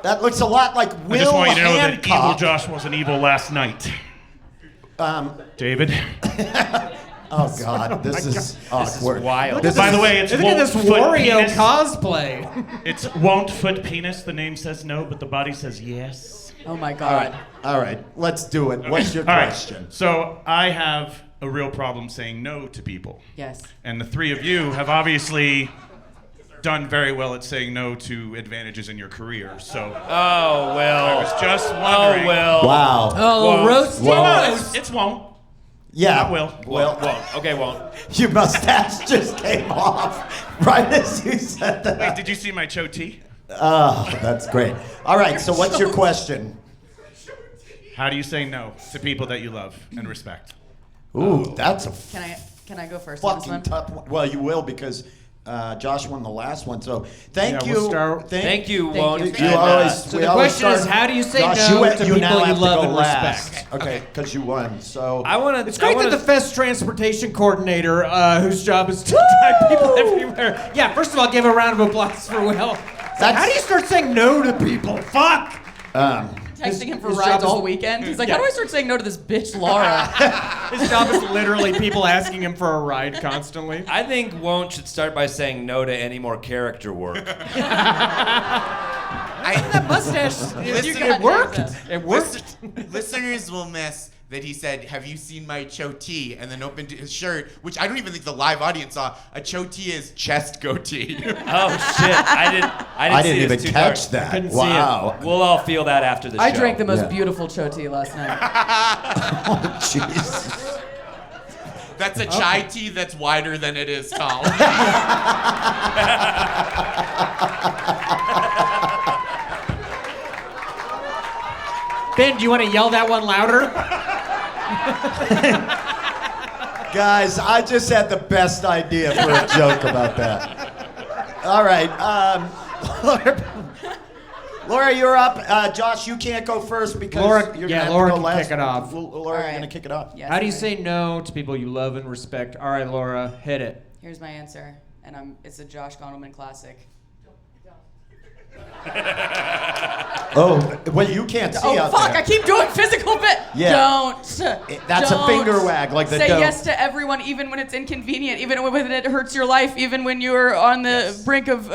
That looks a lot like Will I just want you to know that evil Hancock. Josh wasn't evil last night. David. Oh God, this is awkward. Wild. By the way, it's Look at won't this foot Wario penis. cosplay. It's won't foot penis. The name says no, but the body says yes. Oh my God. All right, let's do it. What's your All right. question? So I have a real problem saying no to people. Yes. And the 3 of you have obviously done very well at saying no to advantages in your career. So Oh, I Will. was just wondering. Oh, Will. Wow. Oh, roast Whoa. It's won't. Yeah. Not will. Well, Won't. Okay, won't. your mustache just came off right as you said that. Wait, did you see my choti? Oh, that's great. All right, so what's your question? How do you say no to people that you love and respect? Ooh, that's a Can I go first on this fucking one? tough one. Well, you will because Josh won the last one. So thank Yeah, you. we'll start- Thank you, Thank won't. you. You always. So we the always question is, start- how do you say Josh, no you, to you now people you have to love go and last. respect? Okay, because you won. So I want to. It's great that the Fest transportation coordinator, whose job is to drive people everywhere. Yeah, first of all, give a round of applause for Will. It's like, how do you start saying no to people? Fuck! Texting him for his rides job is- all weekend. He's like, Yeah. how do I start saying no to this bitch Laura? His job is literally people asking him for a ride constantly. I think won't should start by saying no to any more character work. That mustache, Listener- it worked. It worked. Listeners will miss that he said, "Have you seen my choti?" and then opened his shirt, which I don't even think the live audience saw. A choti is chest goatee. Oh shit! I didn't I didn't see it. even It's too catch dark. that. couldn't see it. Wow. We'll all feel that after the show. I drank the most Yeah. beautiful choti last night. Oh, Jesus. That's a chai tea that's wider than it is tall. Ben, do you want to yell that one louder? Guys, I just had the best idea for a joke about that. All right. Laura, you're up. Josh, you can't go first because Laura- you're yeah, gonna have Laura to go can last. kick it off. Laura, All you're right. gonna kick it off. Yes, How do you right. say no to people you love and respect? All right, Laura, hit it. Here's my answer, and it's a Josh Gondelman classic. Oh, well, you can't see Oh out fuck! there. I keep doing physical bit. Yeah. Don't. That's a Don't. finger wag, like the Say don't. yes to everyone, even when it's inconvenient, even when it hurts your life, even when you're on the brink of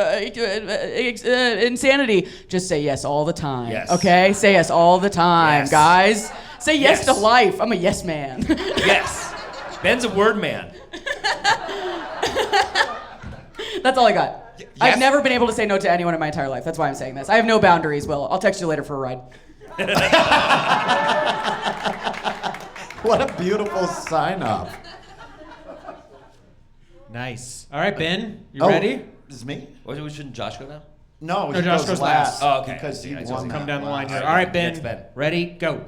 insanity. Just say yes all the time. Yes. Okay. Say yes all the time, Yes. guys. Say yes, Yes. to life. I'm a yes man. Yes. Ben's a word man. That's all I got. yes. I've never been able to say no to anyone in my entire life. That's why I'm saying this. I have no boundaries, Will. I'll text you later for a ride. What a beautiful sign off. Nice. All right, Ben, you Oh, ready? Is it me? Shouldn't Josh go now? No, No, he Josh goes goes last. last. Oh, okay. Because he Yeah, I won just that Come down the line last. here. All right, Ben. That's Ben. Ready? Go.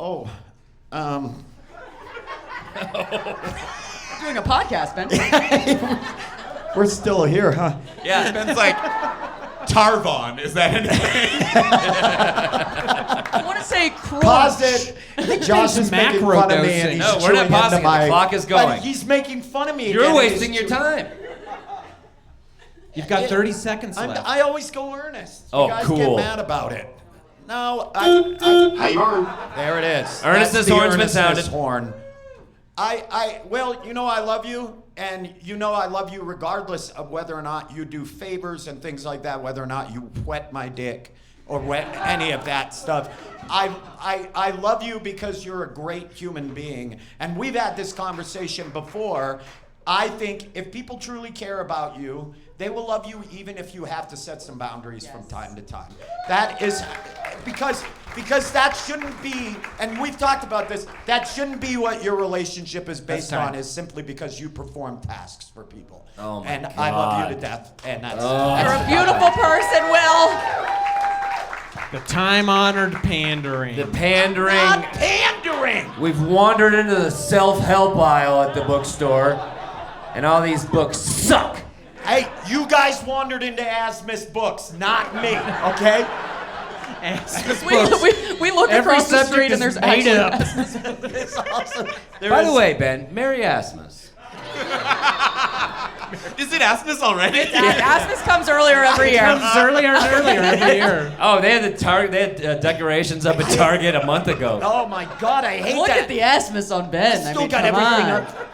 Oh, Doing a podcast, Ben. we're still here, huh? Yeah. Ben's like, Tarvon, is that anything? I want to say crunch. Pause it. Josh is making fun of me, and he's No, we're not chewing into pausing it. my- The clock is going. But he's making fun of me. You're again, and wasting he's your chewing- time. You've got 30 seconds left. I always go earnest. Oh, you guys cool. get mad about it. No, there it is. Earnestness That's the horn's been earnestness sounded. horn. Well, you know I love you, and you know I love you regardless of whether or not you do favors and things like that, whether or not you wet my dick or wet any of that stuff. I love you because you're a great human being, and we've had this conversation before. I think if people truly care about you, they will love you even if you have to set some boundaries from time to time. That is because that shouldn't be, and we've talked about this, that shouldn't be what your relationship is based on, is simply because you perform tasks for people. Oh my and I love you to God. death, and that's You're a beautiful person, Will. The time-honored pandering. The pandering. not pandering. We've wandered into the self-help aisle at the bookstore, and all these books suck. Hey, you guys wandered into Asmus books, not me, okay? We look Every across the subject street is and there's made actually up. It's awesome. By the way, Ben, Mary Asmus. Is it Asmus already? Asmus comes earlier every year. Comes earlier and earlier every year. Oh, they had decorations up at Target a month ago. Oh my God, I hate Look that. at the Asmus on Ben. Still I mean, got come everything on. up.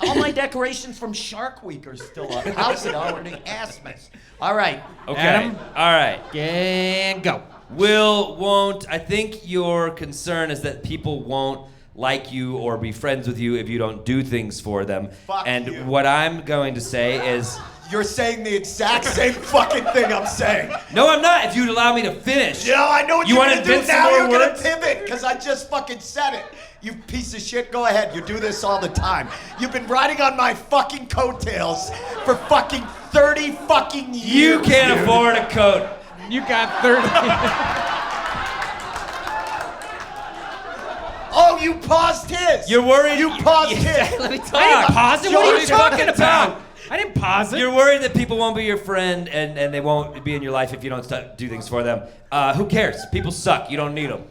All my decorations from Shark Week are still up. How's it all in Asmus? All right. Okay. Adam? All right. And go. Won't. I think your concern is that people won't like you or be friends with you if you don't do things for them. Fuck and you. what I'm going to say is, You're saying the exact same fucking thing I'm saying. no, I'm not. If you'd allow me to finish. You know, I know what You you're wanna gonna do invent some now. more You're gonna words? pivot because I just fucking said it. You piece of shit. Go ahead. You do this all the time. You've been riding on my fucking coattails for fucking 30 fucking years. You can't dude. afford a coat. You got 30. Oh, you paused his. You're worried. You paused Yeah, his. Let me talk. I didn't pause it. What are you Johnny, talking fucking about? talk. I didn't pause it. You're worried that people won't be your friend and they won't be in your life if you don't do things for them. Who cares? People suck. You don't need them.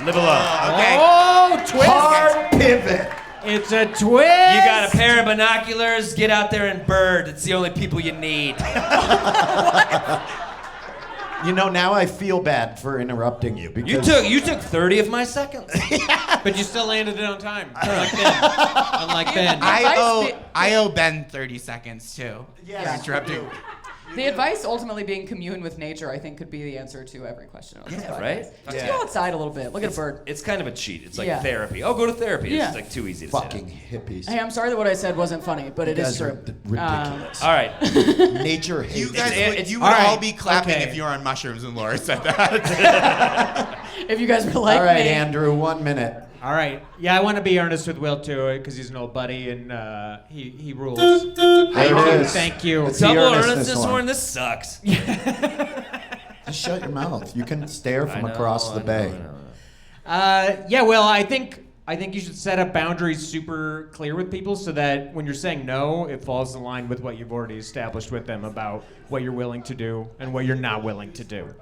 Live alone. Okay. Oh, twist. Hard pivot. It's a twist. You got a pair of binoculars. Get out there and bird. It's the only people you need. You know, now I feel bad for interrupting you because You took 30 of my seconds. But you still landed it on time. Unlike Ben. Unlike Ben. I owe Ben 30 seconds too. Yes, For interrupting. you do. The advice ultimately being commune with nature, I think, could be the answer to every question on this Yeah, podcast. right? Just Yeah. go outside a little bit. Look at a bird. It's kind of a cheat. It's like Yeah. therapy. Oh, go to therapy. Yeah. It's like too easy to Fucking say. hippies. Hey, I'm sorry that what I said wasn't funny, but it You is guys are true. ridiculous. All right. Nature hates. You guys It's- would, it's- you would all right, all be clapping okay. if you were on mushrooms when Laura said that. If you guys were like All right, me. Andrew, 1 minute. All right. Yeah, I want to be earnest with Will too, because he's an old buddy and he rules. There it is. Thank you. It's the Double earnestness earnestness one. horn. This sucks. Just shut your mouth. You can stare from across the bay. Yeah, well, I think you should set up boundaries super clear with people so that when you're saying no, it falls in line with what you've already established with them about what you're willing to do and what you're not willing to do.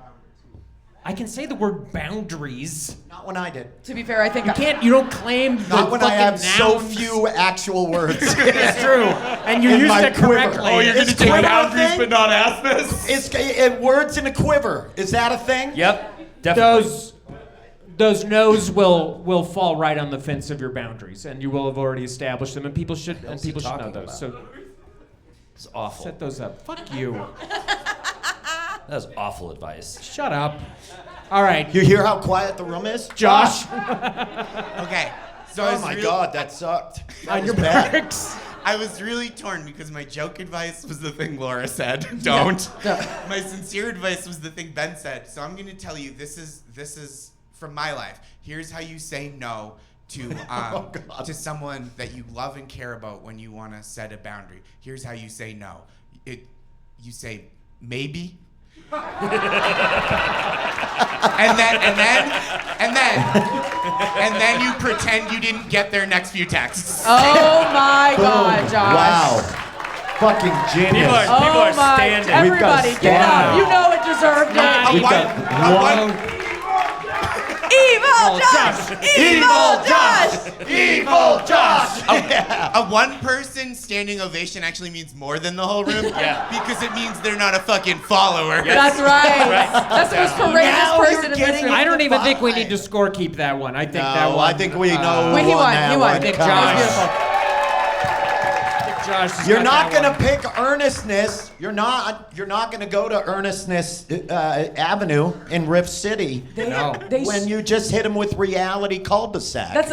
I can say the word boundaries. Not when I did. To be fair, I think You don't claim the Not when I fucking have so nouns. few actual words. It's true. And you In used my it correctly. quiver. Oh, you're gonna Is quiver a thing? not Asmus? It's words in a quiver. Is that a thing? Yep. Definitely. Those no's will fall right on the fence of your boundaries, and you will have already established them, and people should else you know talking those. about? So It's awful. set those up. Fuck you. That was awful advice. Shut up. All right, You hear how quiet the room is? Josh. Okay. So I Oh was my real- God, that sucked. That On was your bad. marks. I was really torn because my joke advice was the thing Laura said. Don't. My sincere advice was the thing Ben said. So I'm gonna tell you this is from my life. Here's how you say no to God. to someone that you love and care about when you want to set a boundary. Here's how you say no. You say maybe. and then and then you pretend you didn't get their next few texts. Oh my God, Josh. Wow. Fucking genius. People are Oh my! standing. We've got Everybody, get up! standing. You know it deserved it. We've got Evil Josh! Evil Josh! Evil Josh. A one-person standing ovation actually means more than the whole room. Yeah. Because it means they're not a fucking follower. That's right. That's the most courageous Now person you're in this getting room. I don't even think we Fine. need to scorekeep that one. I think No, that one. I think we know. Wait, he won. that He won. one. I think Come Josh. on. Beautiful. I think Josh has You're got not that gonna one. pick earnestness. You're not gonna go to Earnestness Avenue in Rift City No. when you just hit him with reality cul-de-sac. That's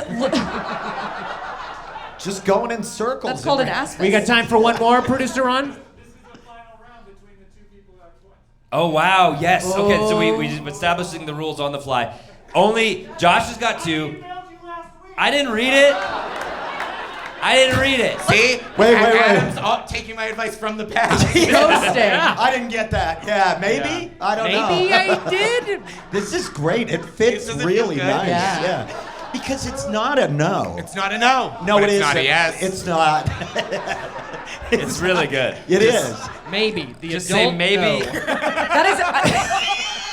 just going in circles. that's called an aspect. We got time for one more, producer Ron? Oh wow, yes. Okay, so we just establishing the rules on the fly. Only Josh has got 2. I didn't read it. See? Wait. Adam's taking my advice from the past. Ghosting. I didn't get that. Yeah, maybe. I don't know. Maybe I did. This is great. It fits Does it feel really good? nice. Yeah. Because it's not a no. It's not a no. No, but it it's is. not a yes. It's not. It's really good. It is. Maybe. The Just adult say maybe. no. That is.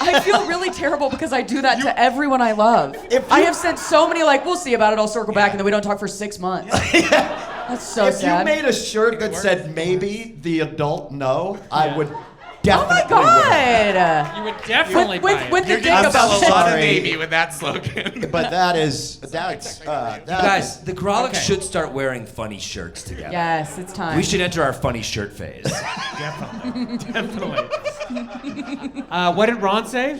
I feel really terrible because I do that to everyone I love. If I you- have sent so many like, we'll see about it. I'll circle back, and then we don't talk for 6 months. That's so If sad. you made a shirt that said maybe the adult no, I would Oh definitely my God! You would definitely buy it. With the You're dick gonna about sell a lot of sorry. baby with that slogan. But that's Guys, the Grolics should start wearing funny shirts together. Yes, it's time. We should enter our funny shirt phase. Definitely. What did Ron say?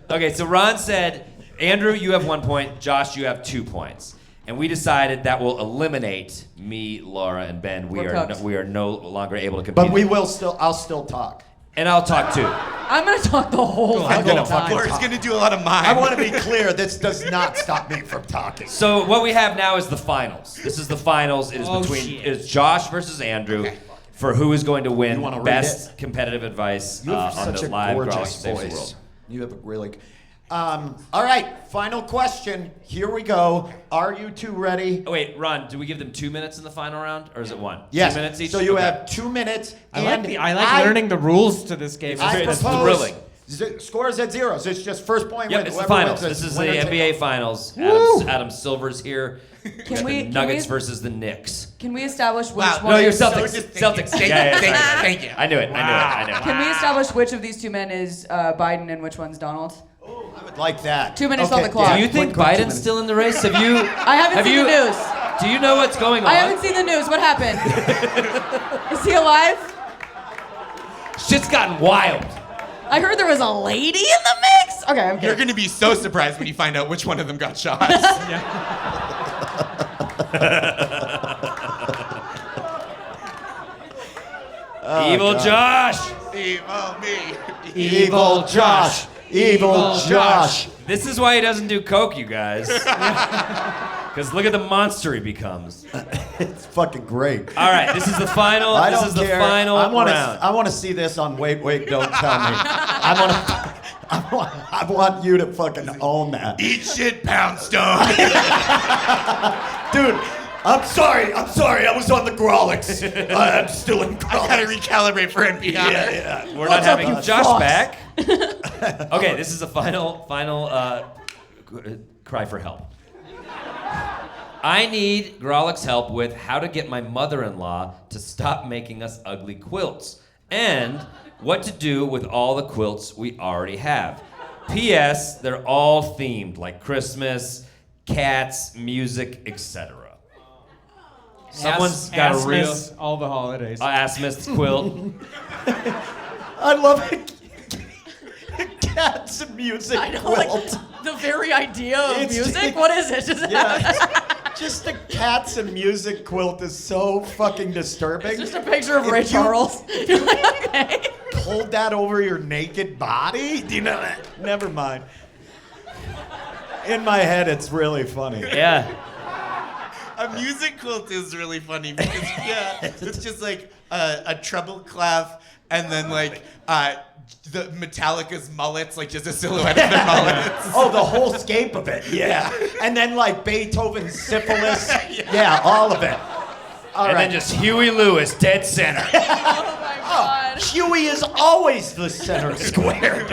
Okay, so Ron said, Andrew, you have 1 point. Josh, you have 2 points. And we decided that will eliminate me, Laura, and Ben. We're cooked. We are no longer able to compete. But I'll still talk. And I'll talk too. I'm gonna talk the whole I'm fucking gonna time. fucking Laura's gonna do a lot of mine. I want to be clear, this does not stop me from talking. So what we have now is the finals. This is the finals. It is Shit. it's Josh versus Andrew for who is going to win You wanna read best competitive advice You have on such the a live Grolic gorgeous Saves the voice. World. You have a really. All right, final question. Here we go. Are you two ready? Oh, wait, Ron, do we give them 2 minutes in the final round, or is it 1? Yes. 2 minutes each? So you Okay. have 2 minutes. I and like learning the rules to this game. I It's propose thrilling. Scores at zeros. It's just first point Yep, wins. it's the Whoever finals. wins This is the winner takes NBA all. finals. Woo! Adam Silver's here. Can we- The can Nuggets we- versus the Knicks. Can we establish which Wow. one? No, you're is- Celtics. Thank you. Celtics. Thank you. Yeah, Thank you. sorry. Thank you. I knew it. I knew it. Can we establish which of these 2 men is Biden and which one's Donald? I would like that. 2 minutes on the clock. Do you think Quick, 2 Biden's minutes. still in the race? Have you? I haven't have seen you, the news. Do you know what's going on? I haven't seen the news. What happened? Is he alive? Shit's gotten wild. I heard there was a lady in the mix. Okay, I'm You're kidding. gonna be so surprised when you find out which one of them got shot. Evil Josh. Evil me. Evil Josh. Evil Josh. This is why he doesn't do coke, you guys. Because look at the monster he becomes. It's fucking great. All right, this is the final. I This don't is the care. final I want round. to see this on Wait, Don't Tell Me. I want you to fucking own that. Eat shit, Poundstone. Dude, I'm sorry. I was on the Grolics. I'm still in I gotta Grolics. recalibrate for NPR. Yeah. We're not having up, Josh Fox? back. Okay, this is the final cry for help. I need Grolic's help with how to get my mother-in-law to stop making us ugly quilts, and what to do with all the quilts we already have. P.S. They're all themed, like Christmas, cats, music, etc. Someone's got a real Xmas, all the holidays. Asmus quilt. I love it. Cats and music I know, like, quilt. the very idea of It's- music. What is it? Just the cats and music quilt is so fucking disturbing. Just a picture of Ray If you Charles. You're like, okay. Hold that over your naked body? Do you know that? Never mind. In my head, it's really funny. Yeah. A music quilt is really funny because it's just like a treble clef and then like the Metallica's mullets, like just a silhouette of their mullets. Oh, the whole scape of it. Yeah. And then like Beethoven's syphilis. Yeah, all of it. All And right. then just Huey Lewis, dead center. Oh my god. Huey is always the center square.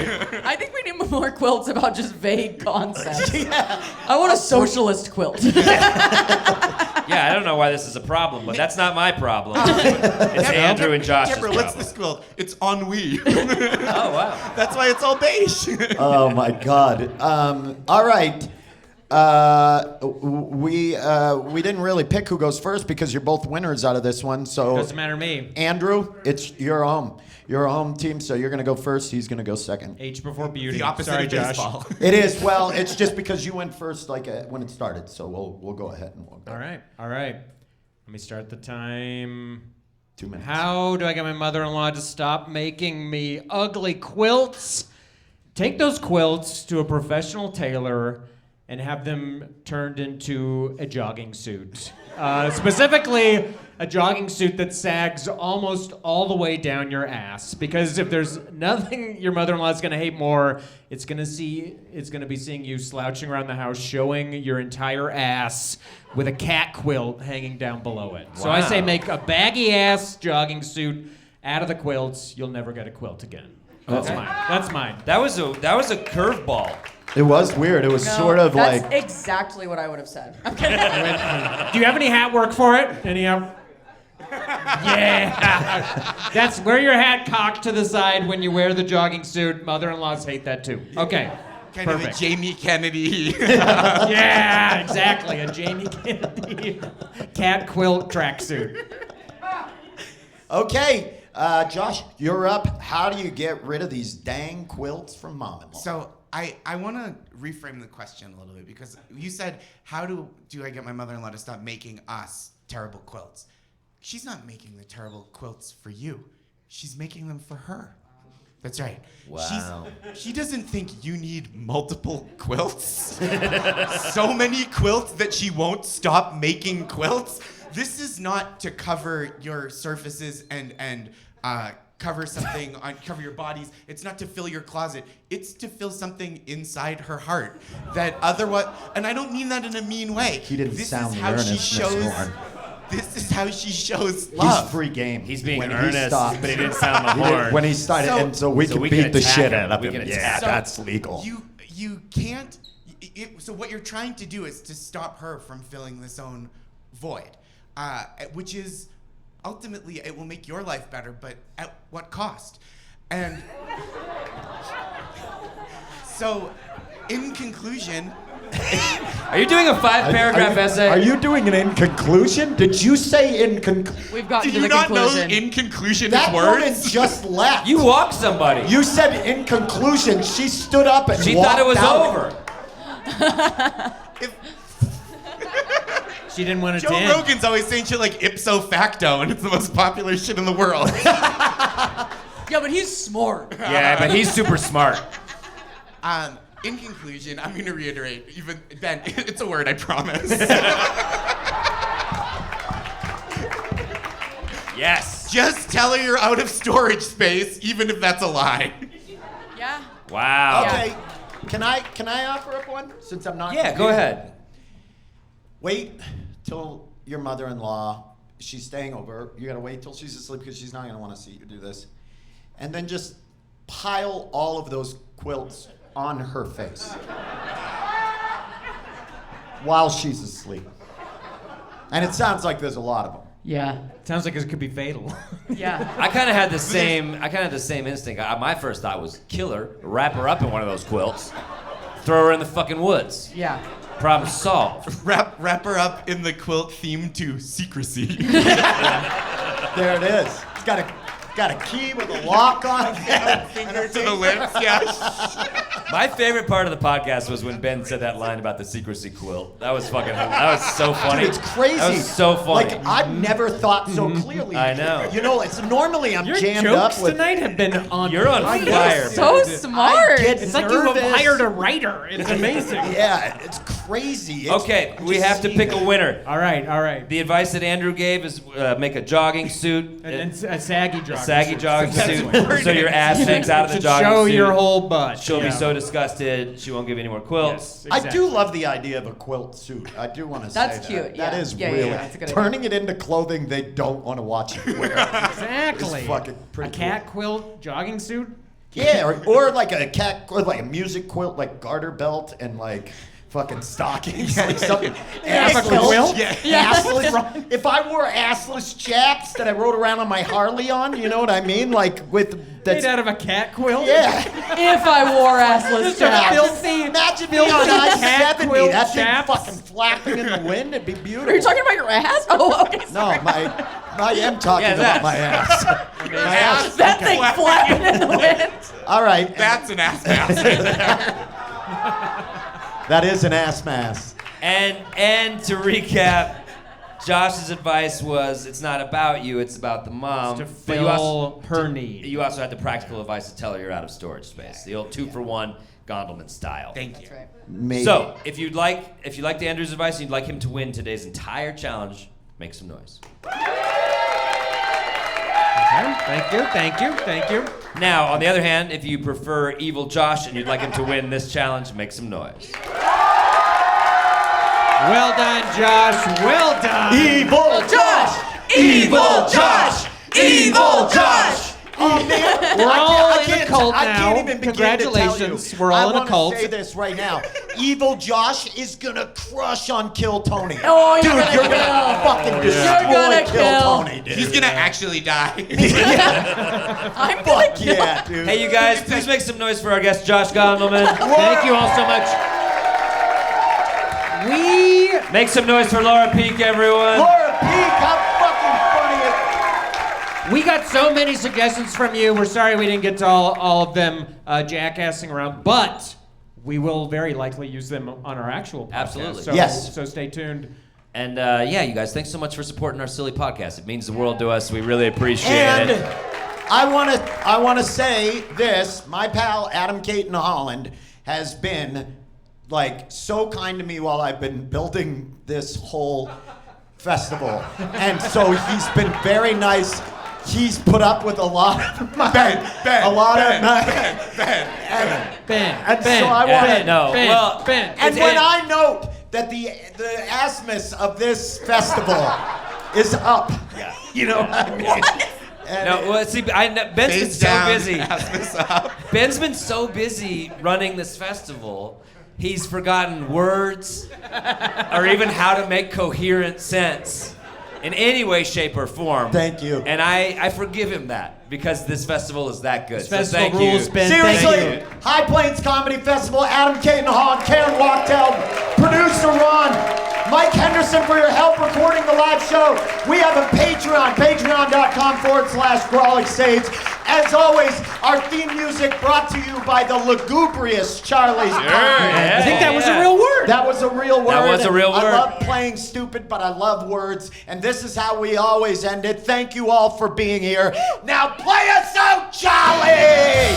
I think we need more quilts about just vague concepts. Yeah. I want a socialist quilt. Yeah, I don't know why this is a problem, but that's not my problem. It's Andrew and Josh's Deborah, problem. what's this quilt? It's ennui. Oh, wow. That's why it's all beige. Oh my God. All right. We didn't really pick who goes first because you're both winners out of this one. So Doesn't matter to me. Andrew, it's your home. You're a home team, so you're gonna go first. He's gonna go second. H before beauty. The opposite Sorry, of Josh. baseball. It is. Well, it's just because you went first, like when it started. So we'll go ahead and we'll go. All right. Let me start the time. 2 minutes. How do I get my mother-in-law to stop making me ugly quilts? Take those quilts to a professional tailor and have them turned into a jogging suit. Specifically, a jogging suit that sags almost all the way down your ass. Because if there's nothing your mother-in-law is gonna hate more, it's gonna be seeing you slouching around the house, showing your entire ass with a cat quilt hanging down below it. So I say Wow. make a baggy ass jogging suit out of the quilts. You'll never get a quilt again. That's Okay. mine. That's mine. That was a curveball. It was weird. It was sort of that's like. exactly what I would have said. I'm kidding. Do you have any hat work for it? Any Yeah. That's wear your hat cocked to the side when you wear the jogging suit. Mother-in-laws hate that too. Okay. Kind of a Perfect. Jamie Kennedy. Yeah, exactly. A Jamie Kennedy cat quilt tracksuit. Okay, Josh, you're up. How do you get rid of these dang quilts from mom-in-law? So I want to reframe the question a little bit because you said, how do I get my mother-in-law to stop making us terrible quilts? She's not making the terrible quilts for you. She's making them for her. That's right. Wow. She doesn't think you need multiple quilts. So many quilts that she won't stop making quilts. This is not to cover your surfaces and cover something cover your bodies. It's not to fill your closet. It's to fill something inside her heart that otherwise. And I don't mean that in a mean way. He didn't this sound is the how she earnestness shows. horn. This is how she shows He's love. free game. He's being when earnest, he stopped. but he didn't sound the He did- horn. when he started, So- and so we so can we beat can the attack shit him. out of We him. can Yeah, attack him. that's legal. You can't. So what you're trying to do is to stop her from filling this own void, which is ultimately it will make your life better, but at what cost? And so, in conclusion. Are you doing a 5-paragraph essay? Are you doing an in conclusion? Did you say in conclusion? We've gotten Did to you the not conclusion. know in conclusion That is woman words? just left. You walked somebody. You said in conclusion. She stood up and She walked thought it was out. over. She didn't want it Joe to end. Rogan's always saying shit like ipso facto, and it's the most popular shit in the world. Yeah, but he's smart. Yeah, but he's super smart. In conclusion, I'm going to reiterate, even Ben, it's a word, I promise. Yes. Just tell her you're out of storage space, even if that's a lie. Yeah. Wow. Yeah. Okay. Can I offer up one since I'm not? Yeah, go ahead. Wait till your mother-in-law. She's staying over. You gotta wait till she's asleep because she's not gonna want to see you do this, and then just pile all of those quilts on her face while she's asleep. And it sounds like there's a lot of them. Yeah. Sounds like it could be fatal. Yeah. I kind of had the same. Instinct. My first thought was kill her, wrap her up in one of those quilts, throw her in the fucking woods. Yeah. Problem solved. Wrap her up in the quilt theme to secrecy. There it is. It's got a key with a lock on it. Finger to the lips, yeah. My favorite part of the podcast was when Ben said that line about the secrecy quilt. That was so funny. Dude, it's crazy. That was so funny. Like I've never thought so clearly. I know. You know, it's normally I'm Your jammed jokes up with. tonight have been on. You're on fire. fire. So smart. I get It's like you have nervous. hired a writer. It's amazing. Yeah, it's crazy. Okay, I'm we just have to seeing pick a it. winner. All right. The advice that Andrew gave is make a jogging suit. And then a saggy jogging saggy suit. jogging suit, so your ass hangs out of the Should jogging show suit. your whole butt. She'll be Yeah. so disgusted, she won't give you any more quilts. Yes, I exactly. do love the idea of a quilt suit. I do want to say That's that. cute, That yeah. is Yeah, really that's a good turning it into clothing they don't want to watch you wear. Exactly. It's fucking pretty a cat quilt jogging suit. Yeah, or like a cat quilt, like a music quilt, like garter belt and like fucking stockings, like something assless. quilt? Assless. If I wore assless chaps that I rode around on my Harley on, you know what I mean? Like with Made out of a cat quilt. Yeah. If I wore assless chaps. Filthy. Imagine being on cat I-70, quilt that thing chaps. fucking flapping in the wind. It'd be beautiful. Are you talking about your ass? Oh, okay. No, I am talking Yeah, about that. my ass. My ass. That thing flapping in the wind. All right. That's an ass mask. That is an ass mask. And to recap, Josh's advice was it's not about you, it's about the mom. To But you also, fill her need. you also had the practical advice to tell her you're out of storage space. The old 2-for-1 Gondelman style. Thank you. Maybe. So, if you liked Andrew's advice and you'd like him to win today's entire challenge, make some noise. Thank you. Now, on the other hand, if you prefer Evil Josh and you'd like him to win this challenge, make some noise. Well done, Josh. Well done. Evil Josh! Evil Josh! Evil Josh! Oh man, We're all in a cult I now. can't even begin to tell Congratulations. you. We're all in a I cult. want to say this right now. Evil Josh is gonna crush on Kill Tony. Oh, you're Dude, gonna you're kill. gonna fucking destroy You're gonna Kill kill. Tony, dude. He's gonna actually die. I'm gonna Fuck yeah, dude. Hey, you guys, please make some noise for our guest, Josh Gondelman. Thank you all so much. Make some noise for Laura Peak, everyone. Laura Peak, how fucking funny is We got so many suggestions from you. We're sorry we didn't get to all of them jackassing around, but we will very likely use them on our actual podcast. Absolutely. So, Yes. So stay tuned. And yeah, you guys, thanks so much for supporting our silly podcast. It means the world to us. We really appreciate And it. I want to say this. My pal Adam Caton Holland has been like so kind to me while I've been building this whole festival, and so he's been very nice. He's put up with a lot of my, Ben, a lot of my, Ben. and so I want to. No, well, And when I note that the aspness of this festival is up, you know what I mean? And no, well, see, Ben's been Face so down, busy. ass this up. Ben's been so busy running this festival, he's forgotten words or even how to make coherent sense in any way, shape, or form. Thank you. And I forgive him that because this festival is that good. This So festival thank rules, you. Ben. Seriously, Thank you. High Plains Comedy Festival, Adam Caton Hahn, Karen Wachtel, producer Ron, Mike Henderson for your help recording the live show. We have a Patreon, patreon.com/Grolic Sage. As always, our theme music brought to you by the lugubrious Charlie's Coffee. I think that was a real word. That was a real word. That was a real I word. love playing stupid, but I love words. And this is how we always end it. Thank you all for being here. Now play us out, Charlie!